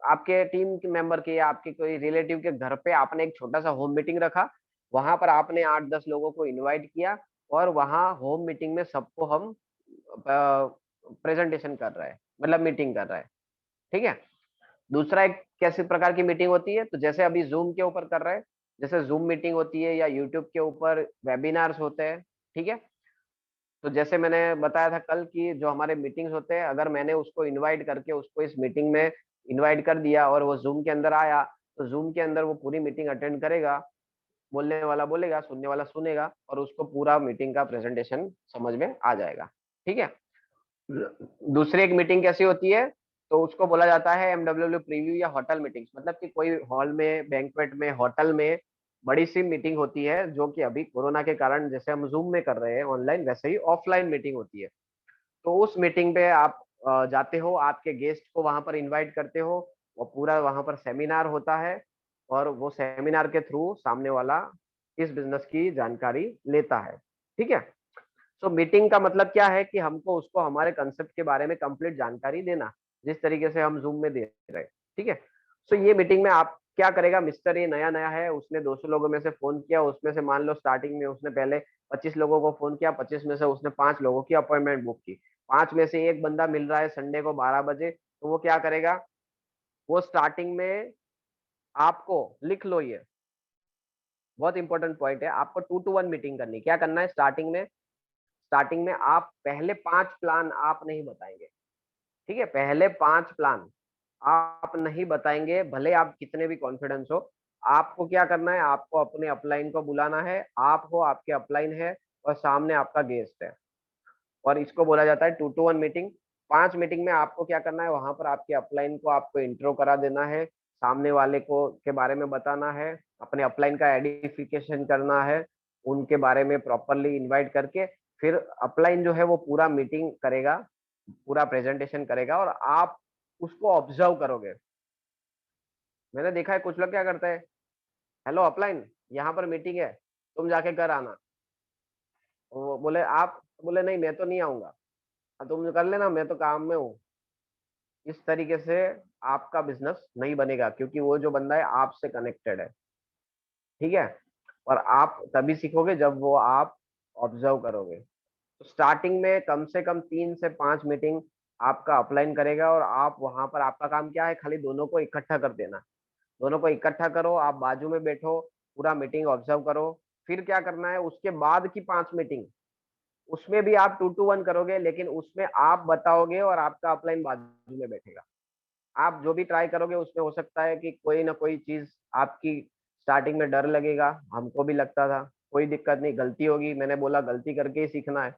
आपके टीम के मेंबर के या आपके कोई रिलेटिव के घर पे आपने एक छोटा सा होम मीटिंग रखा. वहां पर आपने 8-10 लोगों को इनवाइट किया, और वहां होम मीटिंग में सबको हम प्रेजेंटेशन कर रहे हैं, मतलब मीटिंग कर रहे हैं. ठीक है, दूसरा एक कैसे प्रकार की मीटिंग होती है, तो जैसे अभी जूम के ऊपर कर रहे हैं, जैसे जूम मीटिंग होती है या यूट्यूब के ऊपर वेबिनार्स होते हैं. ठीक है, तो जैसे मैंने बताया था कल की जो हमारे मीटिंग्स होते हैं, अगर मैंने उसको इनवाइट करके उसको इस मीटिंग में इनवाइट कर दिया और वो जूम के अंदर आया, तो जूम के अंदर वो पूरी मीटिंग अटेंड करेगा, बोलने वाला बोलेगा, सुनने वाला सुनेगा, और उसको पूरा मीटिंग का प्रेजेंटेशन समझ में आ जाएगा. ठीक है, दूसरी एक मीटिंग कैसी होती है, तो उसको बोला जाता है एमडब्ल्यू प्रीव्यू या होटल मीटिंग्स. मतलब कि कोई हॉल में, बैंक्वेट में, होटल में बड़ी सी मीटिंग होती है, जो कि अभी कोरोना के कारण जैसे हम जूम में कर रहे हैं ऑनलाइन, वैसे ही ऑफलाइन मीटिंग होती है. तो उस मीटिंग पे आप जाते हो, आपके गेस्ट को वहां पर इनवाइट करते हो, और पूरा वहां पर सेमिनार होता है, और वो सेमिनार के थ्रू सामने वाला इस बिजनेस की जानकारी लेता है। ठीक है। सो मीटिंग का मतलब क्या है कि हमको उसको हमारे कंसेप्ट के बारे में कंप्लीट जानकारी देना, जिस तरीके से हम जूम में दे रहे हैं। ठीक है। सो ये मीटिंग में आप क्या करेगा, मिस्टर ये नया नया है, उसने 200 लोगों में से फोन किया, उसमें से मान लो स्टार्टिंग में उसने पहले 25 लोगों को फोन किया, 25 में से उसने 5 लोगों की अपॉइंटमेंट बुक की, 5 में से एक बंदा मिल रहा है संडे को 12 बजे, तो वो क्या करेगा, वो स्टार्टिंग में आपको, लिख लो ये बहुत इंपॉर्टेंट पॉइंट है, आपको 2 to 1 मीटिंग करनी। क्या करना है स्टार्टिंग में आप पहले 5 प्लान आप नहीं बताएंगे। ठीक है, पहले 5 प्लान आप नहीं बताएंगे, भले आप कितने भी कॉन्फिडेंस हो। आपको क्या करना है, आपको अपने अपलाइन को बुलाना है, आप हो, आपके अपलाइन है, और सामने आपका गेस्ट है, और इसको बोला जाता है 2 to 1 मीटिंग। 5 मीटिंग में आपको क्या करना है, वहां पर आपके अपलाइन को आपको इंट्रो करा देना है, सामने वाले को के बारे में बताना है, अपने अपलाइन का आइडेंटिफिकेशन करना है, उनके बारे में प्रॉपरली इनवाइट करके, फिर अपलाइन जो है वो पूरा मीटिंग करेगा, पूरा प्रेजेंटेशन करेगा, और आप उसको ऑब्जर्व करोगे। मैंने देखा है कुछ लोग क्या करते हैं, हेलो अपलाइन, यहाँ पर मीटिंग है, तुम जाके कर आना। वो बोले आप, बोले नहीं मैं तो नहीं आऊंगा, तुम कर लेना, मैं तो काम में हूँ। इस तरीके से आपका बिजनेस नहीं बनेगा, क्योंकि वो जो बंदा है आपसे कनेक्टेड है। ठीक है। और आप तभी सीखोगे जब वो आप ऑब्जर्व करोगे। तो स्टार्टिंग में कम से कम 3 से 5 मीटिंग आपका अपलाइन करेगा, और आप वहां पर, आपका काम क्या है, खाली दोनों को इकट्ठा कर देना। दोनों को इकट्ठा करो, आप बाजू में बैठो, पूरा मीटिंग ऑब्जर्व करो। फिर क्या करना है, उसके बाद की 5 मीटिंग, उसमें भी आप 2 to 1 करोगे, लेकिन उसमें आप बताओगे और आपका अपलाइन बाजू में बैठेगा। आप जो भी ट्राई करोगे उसमें हो सकता है कि कोई ना कोई चीज आपकी, स्टार्टिंग में डर लगेगा, हमको भी लगता था, कोई दिक्कत नहीं, गलती होगी, मैंने बोला गलती करके ही सीखना है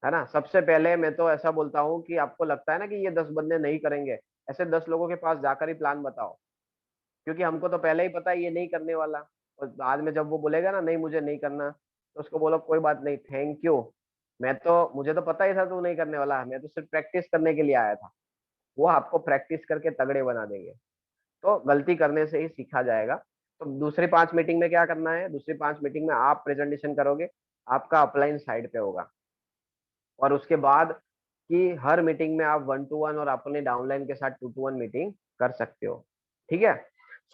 ना। सबसे पहले मैं तो ऐसा बोलता हूँ कि आपको लगता है ना कि ये 10 बंदे नहीं करेंगे, ऐसे 10 लोगों के पास जाकर ही प्लान बताओ, क्योंकि हमको तो पहले ही पता है ये नहीं करने वाला। और बाद में जब वो बोलेगा ना नहीं मुझे नहीं करना, तो उसको बोलो कोई बात नहीं, थैंक यू, मुझे तो पता ही था तू नहीं करने वाला, मैं तो सिर्फ प्रैक्टिस करने के लिए आया था। वो आपको प्रैक्टिस करके तगड़े बना देंगे। तो गलती करने से ही सीखा जाएगा। तो दूसरी 5 मीटिंग में क्या करना है, दूसरी 5 मीटिंग में आप प्रेजेंटेशन करोगे, आपका अपलाइन साइड पे होगा, और उसके बाद की हर मीटिंग में आप 1 to 1 और अपने डाउनलाइन के साथ 2 to 1 मीटिंग कर सकते हो। ठीक है।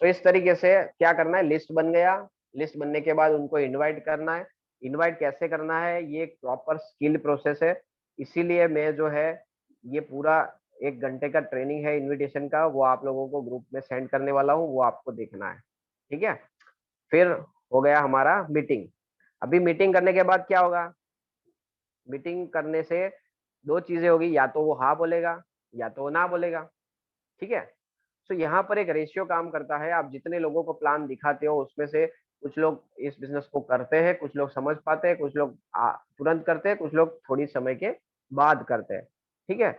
तो इस तरीके से क्या करना है, लिस्ट बन गया, लिस्ट बनने के बाद उनको इनवाइट करना है। इनवाइट कैसे करना है, ये एक प्रॉपर स्किल प्रोसेस है, इसीलिए मैं जो है ये पूरा 1 घंटे का ट्रेनिंग है इनविटेशन का, वो आप लोगों को ग्रुप में सेंड करने वाला हूँ, वो आपको देखना है। ठीक है। फिर हो गया हमारा मीटिंग। अभी मीटिंग करने के बाद क्या होगा, मीटिंग करने से 2 चीजें होगी, या तो वो हाँ बोलेगा या तो वो ना बोलेगा। ठीक है। तो यहाँ पर एक रेशियो काम करता है, आप जितने लोगों को प्लान दिखाते हो उसमें से कुछ लोग इस बिजनेस को करते हैं, कुछ लोग समझ पाते हैं, कुछ लोग तुरंत करते हैं, कुछ लोग थोड़ी समय के बाद करते हैं। ठीक है।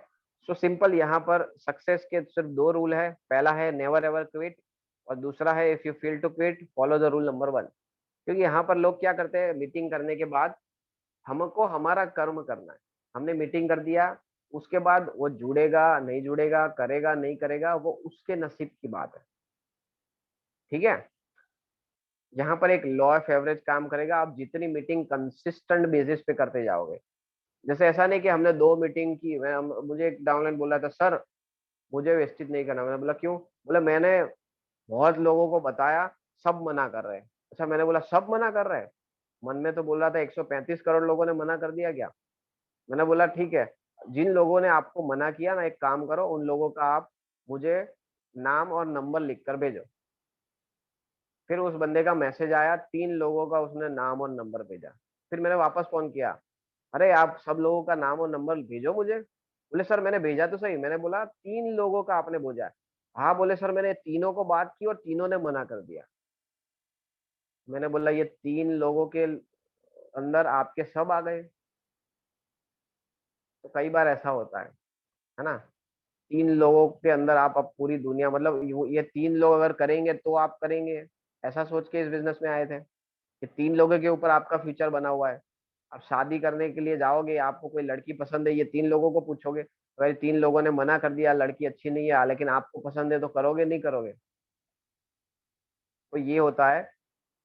सो सिंपल, यहाँ पर सक्सेस के सिर्फ 2 रूल है, पहला है नेवर एवर क्विट, और दूसरा है if you feel to quit follow the rule number 1। क्योंकि यहाँ पर लोग क्या करते हैं, मीटिंग करने के बाद हमको हमारा कर्म करना है, हमने मीटिंग कर दिया, उसके बाद वो जुड़ेगा नहीं जुड़ेगा, करेगा नहीं करेगा, वो उसके नसीब की बात है। ठीक है। यहाँ पर एक लॉ ऑफ एवरेज काम करेगा, आप जितनी मीटिंग कंसिस्टेंट बेसिस पे करते जाओगे। जैसे ऐसा नहीं कि हमने 2 मीटिंग की, मुझे एक डाउनलाइन बोला था, सर मुझे वेस्टेज नहीं करना। मैंने बोला क्यों, बोला मैंने बहुत लोगों को बताया, सब मना कर रहे हैं। अच्छा, मैंने बोला सब मना कर रहे हैं, मन में तो बोल रहा था 135 करोड़ लोगों ने मना कर दिया क्या। मैंने बोला ठीक है, जिन लोगों ने आपको मना किया ना, एक काम करो, उन लोगों का आप मुझे नाम और नंबर लिख कर भेजो। फिर उस बंदे का मैसेज आया, 3 लोगों का उसने नाम और नंबर भेजा। फिर मैंने वापस फोन किया, अरे आप सब लोगों का नाम और नंबर भेजो मुझे। बोले सर मैंने भेजा तो सही। मैंने बोला 3 लोगों का आपने भेजा है। हाँ, बोले सर मैंने तीनों को बात की और तीनों ने मना कर दिया। मैंने बोला ये 3 लोगों के अंदर आपके सब आ गए। तो कई बार ऐसा होता है ना। 3 लोगों के अंदर आप अब पूरी दुनिया, मतलब ये 3 लोग अगर करेंगे तो आप करेंगे, ऐसा सोच के इस बिजनेस में आए थे कि 3 लोगों के ऊपर आपका फ्यूचर बना हुआ है। अब शादी करने के लिए जाओगे, आपको कोई लड़की पसंद है, ये 3 लोगों को पूछोगे, अगर 3 लोगों ने मना कर दिया लड़की अच्छी नहीं है, लेकिन आपको पसंद है, तो करोगे नहीं करोगे? तो ये होता है,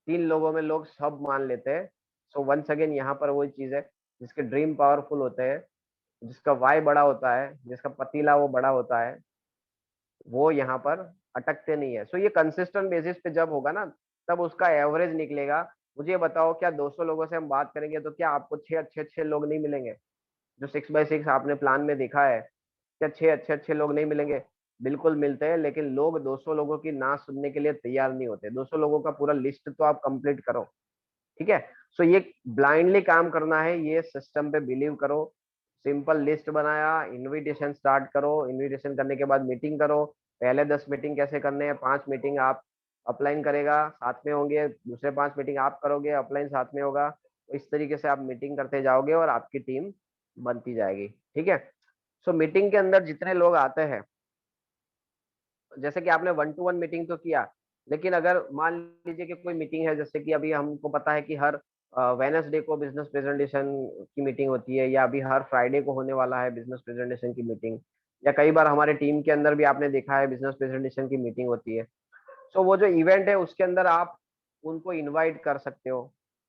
3 लोगों में लोग सब मान लेते हैं। सो वंस अगेन यहाँ पर वही चीज है, जिसके ड्रीम पावरफुल होते हैं, जिसका वाई बड़ा होता है, जिसका पतीला वो बड़ा होता है, वो यहाँ पर अटकते नहीं है। सो ये कंसिस्टेंट बेसिस पे जब होगा ना, तब उसका एवरेज निकलेगा। मुझे ये बताओ, क्या 200 लोगों से हम बात करेंगे तो क्या आपको 6 अच्छे अच्छे लोग नहीं मिलेंगे? जो 6x6 आपने प्लान में देखा है, क्या 6 अच्छे अच्छे लोग नहीं मिलेंगे? बिल्कुल मिलते हैं, लेकिन लोग 200 लोगों की ना सुनने के लिए तैयार नहीं होते। 200 लोगों का पूरा लिस्ट तो आप कंप्लीट करो, ठीक है? सो ये ब्लाइंडली काम करना है, ये सिस्टम पे बिलीव करो। सिंपल लिस्ट बनाया, इनविटेशन स्टार्ट करो, इनविटेशन करने के बाद मीटिंग करो। पहले 10 मीटिंग कैसे करने हैं, 5 मीटिंग आप अपलाइन करेगा साथ में होंगे, दूसरे 5 मीटिंग आप करोगे, अपलाइन साथ में होगा। तो इस तरीके से आप मीटिंग करते जाओगे और आपकी टीम बनती जाएगी, ठीक है? सो मीटिंग के अंदर जितने लोग आते हैं, जैसे कि आपने 1 टू 1 मीटिंग तो किया, लेकिन अगर मान लीजिए कि कोई मीटिंग है, जैसे कि अभी हमको पता है कि हर वेडनेसडे को बिजनेस प्रेजेंटेशन की मीटिंग होती है, या अभी हर फ्राइडे को होने वाला है बिजनेस प्रेजेंटेशन की मीटिंग, या कई बार हमारे टीम के अंदर भी आपने देखा है बिजनेस प्रेजेंटेशन की मीटिंग होती है। सो वो जो इवेंट है उसके अंदर आप उनको इनवाइट कर सकते हो,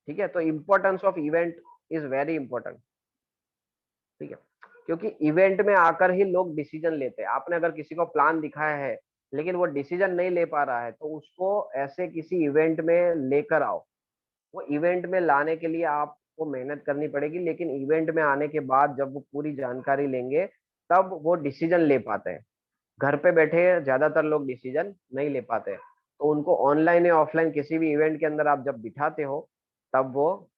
ठीक है? तो importance of event is very important, ठीक है? क्योंकि इवेंट में आकर ही लोग डिसीजन लेते हैं। आपने अगर किसी को प्लान दिखाया है, लेकिन वो डिसीजन नहीं ले पा रहा है, तो उसको ऐसे किसी इवेंट में लेकर आओ। वो इवेंट में लाने के लिए आपको मेहनत करनी पड़ेगी, लेकिन इवेंट में आने के बाद जब वो पूरी जानकारी लेंगे, तब वो डिसीजन ले पाते हैं। घर पे बैठे ज्यादातर लोग डिसीजन नहीं ले पाते, तो उनको ऑनलाइन या ऑफलाइन किसी भी इवेंट के अंदर आप जब बिठाते हो, तब वो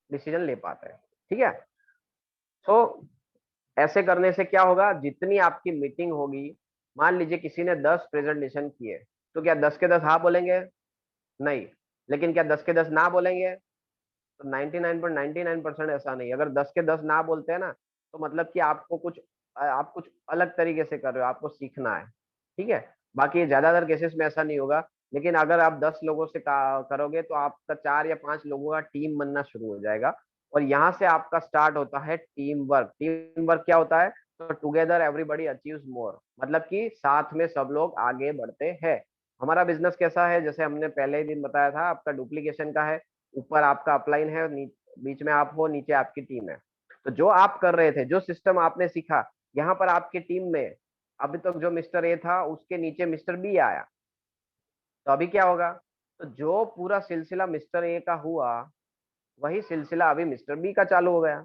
डिसीजन ले पाते हैं, ठीक है? तो ऐसे करने से क्या होगा, जितनी आपकी मीटिंग होगी, मान लीजिए किसी ने 10 प्रेजेंटेशन किए, तो क्या 10 के 10 हाँ बोलेंगे? नहीं। लेकिन क्या 10 के 10 ना बोलेंगे? तो 99.99% ऐसा नहीं। अगर 10 के 10 ना बोलते हैं ना, तो मतलब कि आप कुछ अलग तरीके से कर रहे हो, आपको सीखना है, ठीक है? बाकी ज्यादातर केसेस में ऐसा नहीं होगा, लेकिन अगर आप 10 लोगों से करोगे, तो आपका 4 या 5 लोगों का टीम बनना शुरू हो जाएगा। और यहाँ से आपका स्टार्ट होता है टीम वर्क। टीम वर्क क्या होता है? तो टुगेदर एवरीबॉडी अचीव्स मोर, मतलब कि साथ में सब लोग आगे बढ़ते हैं। हमारा बिजनेस कैसा है, जैसे हमने पहले ही दिन बताया था, आपका डुप्लीकेशन का है। ऊपर आपका अपलाइन है, बीच में आप हो, नीचे आपकी टीम है। तो जो आप कर रहे थे, जो सिस्टम आपने सीखा, यहाँ पर आपकी टीम में अभी तक जो मिस्टर ए था, उसके नीचे मिस्टर बी आया। तो अभी क्या होगा? तो जो पूरा सिलसिला मिस्टर ए का हुआ, वही सिलसिला अभी मिस्टर बी का चालू हो गया।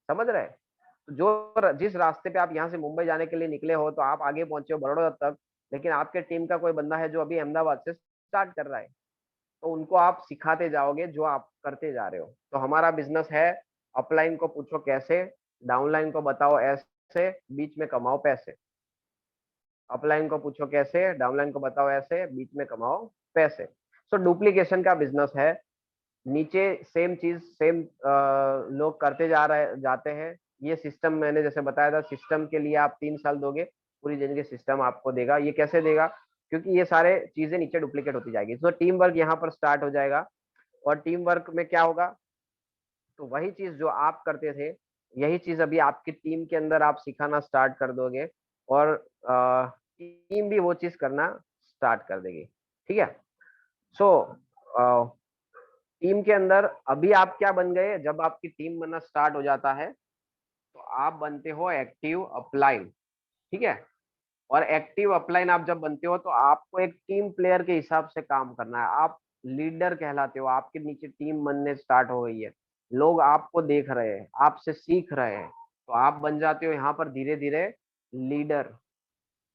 समझ रहे? तो जो जिस रास्ते पे आप यहाँ से मुंबई जाने के लिए निकले हो, तो आप आगे पहुंचे हो बड़ौदा तक, लेकिन आपके टीम का कोई बंदा है जो अभी अहमदाबाद से स्टार्ट कर रहा है, तो उनको आप सिखाते जाओगे जो आप करते जा रहे हो। तो हमारा बिजनेस है, अपलाइन को पूछो कैसे, डाउनलाइन को बताओ ऐसे, बीच में कमाओ पैसे। अपलाइन को पूछो कैसे, डाउनलाइन को बताओ ऐसे, बीच में कमाओ पैसे। सो डुप्लीकेशन का बिजनेस है। नीचे सेम चीज, सेम लोग करते जाते हैं। ये सिस्टम मैंने जैसे बताया था, सिस्टम के लिए आप 3 साल दोगे, पूरी जिंदगी सिस्टम आपको देगा। ये कैसे देगा? क्योंकि ये सारे चीजें नीचे डुप्लीकेट होती जाएगी। तो टीम वर्क यहाँ पर स्टार्ट हो जाएगा। और टीम वर्क में क्या होगा? तो वही चीज जो आप करते थे, यही चीज अभी आपकी टीम के अंदर आप सिखाना स्टार्ट कर दोगे, और टीम भी वो चीज करना स्टार्ट कर देगी, ठीक है? सो टीम के अंदर अभी आप क्या बन गए, जब आपकी टीम बनना स्टार्ट हो जाता है, तो आप बनते हो एक्टिव अपलाइन, ठीक है? और एक्टिव अपलाइन आप जब बनते हो, तो आपको एक टीम प्लेयर के हिसाब से काम करना है। आप लीडर कहलाते हो, आपके नीचे टीम बनने स्टार्ट हो गई है, लोग आपको देख रहे हैं, आपसे सीख रहे हैं, तो आप बन जाते हो यहाँ पर धीरे धीरे लीडर।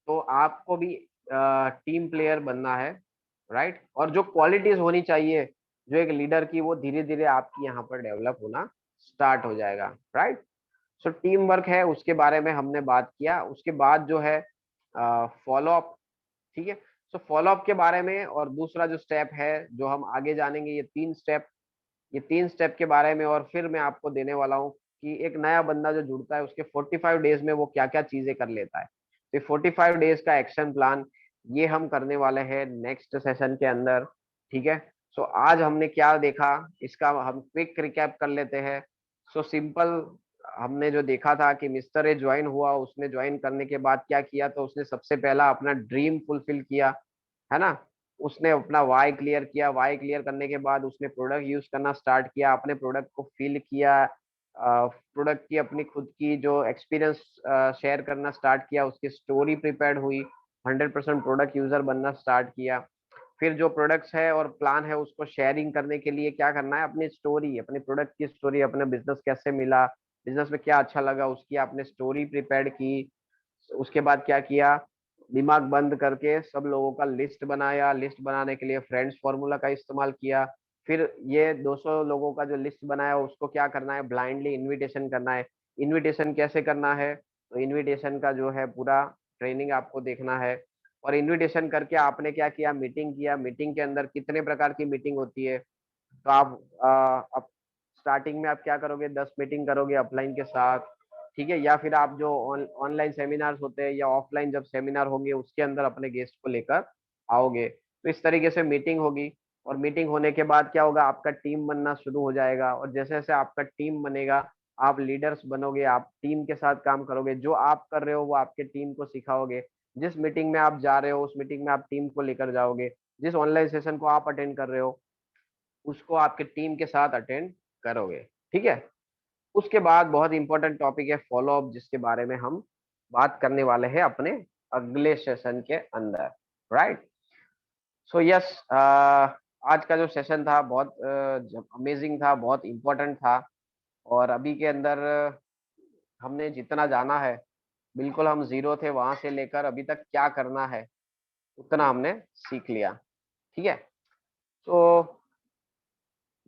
तो आपको भी टीम प्लेयर बनना है, राइट? और जो क्वालिटीज होनी चाहिए जो एक लीडर की, वो धीरे धीरे आपकी यहाँ पर डेवलप होना स्टार्ट हो जाएगा, राइट? सो टीम वर्क है, उसके बारे में हमने बात किया। उसके बाद जो है फॉलो अप, ठीक है? सो फॉलो अप के बारे में, और दूसरा जो स्टेप है जो हम आगे जानेंगे, ये तीन स्टेप के बारे में, और फिर मैं आपको देने वाला हूँ कि एक नया बंदा जो जुड़ता है, उसके 45 डेज में वो क्या क्या चीजें कर लेता है। तो 45 डेज का एक्शन प्लान, ये हम करने वाले हैं नेक्स्ट सेशन के अंदर, ठीक है? सो आज हमने क्या देखा, इसका हम क्विक रिकैप कर लेते हैं। सो सिंपल, हमने जो देखा था कि मिस्टर ए ज्वाइन हुआ, उसने ज्वाइन करने के बाद क्या किया, तो उसने सबसे पहला अपना ड्रीम फुलफिल किया, है ना। उसने अपना वाई क्लियर किया, वाई क्लियर करने के बाद उसने प्रोडक्ट यूज करना स्टार्ट किया, अपने प्रोडक्ट को फील किया, प्रोडक्ट की अपनी खुद की जो एक्सपीरियंस शेयर करना स्टार्ट किया, उसकी स्टोरी प्रिपेयर्ड हुई, 100% प्रोडक्ट यूजर बनना स्टार्ट किया। फिर जो प्रोडक्ट्स है और प्लान है उसको शेयरिंग करने के लिए क्या करना है, अपनी स्टोरी, अपने प्रोडक्ट की स्टोरी, अपने बिजनेस कैसे मिला, बिजनेस में क्या अच्छा लगा, उसकी आपने स्टोरी प्रिपेयर की। उसके बाद क्या किया, दिमाग बंद करके सब लोगों का लिस्ट बनाया, लिस्ट बनाने के लिए फ्रेंड्स फॉर्मूला का इस्तेमाल किया। फिर ये 200 लोगों का जो लिस्ट बनाया उसको क्या करना है, ब्लाइंडली इनविटेशन करना है। इनविटेशन कैसे करना है, तो इनविटेशन का जो है पूरा ट्रेनिंग आपको देखना है। और इनविटेशन करके आपने क्या किया, मीटिंग किया, मीटिंग के अंदर कितने प्रकार की मीटिंग होती है, तो आप अब स्टार्टिंग में आप क्या करोगे, 10 मीटिंग करोगे अपलाइन के साथ, ठीक है, या फिर आप जो ऑनलाइन सेमिनार्स होते हैं या ऑफलाइन जब सेमिनार होंगे उसके अंदर अपने गेस्ट को लेकर आओगे। तो इस तरीके से मीटिंग होगी। और मीटिंग होने के बाद क्या होगा, आपका टीम बनना शुरू हो जाएगा, और जैसे जैसे आपका टीम बनेगा, आप लीडर्स बनोगे, आप टीम के साथ काम करोगे, जो आप कर रहे हो वो आपके टीम को सिखाओगे। जिस मीटिंग में आप जा रहे हो उस मीटिंग में आप टीम को लेकर जाओगे। जिस ऑनलाइन सेशन को आप अटेंड कर रहे हो उसको आपके टीम के साथ अटेंड करोगे, ठीक है। उसके बाद बहुत इंपॉर्टेंट टॉपिक है फॉलो अप, जिसके बारे में हम बात करने वाले हैं अपने अगले सेशन के अंदर, राइट। सो यस, आज का जो सेशन था बहुत अमेजिंग था, बहुत इंपॉर्टेंट था। और अभी के अंदर हमने जितना जाना है, बिल्कुल हम जीरो थे, वहां से लेकर अभी तक क्या करना है उतना हमने सीख लिया, ठीक है। तो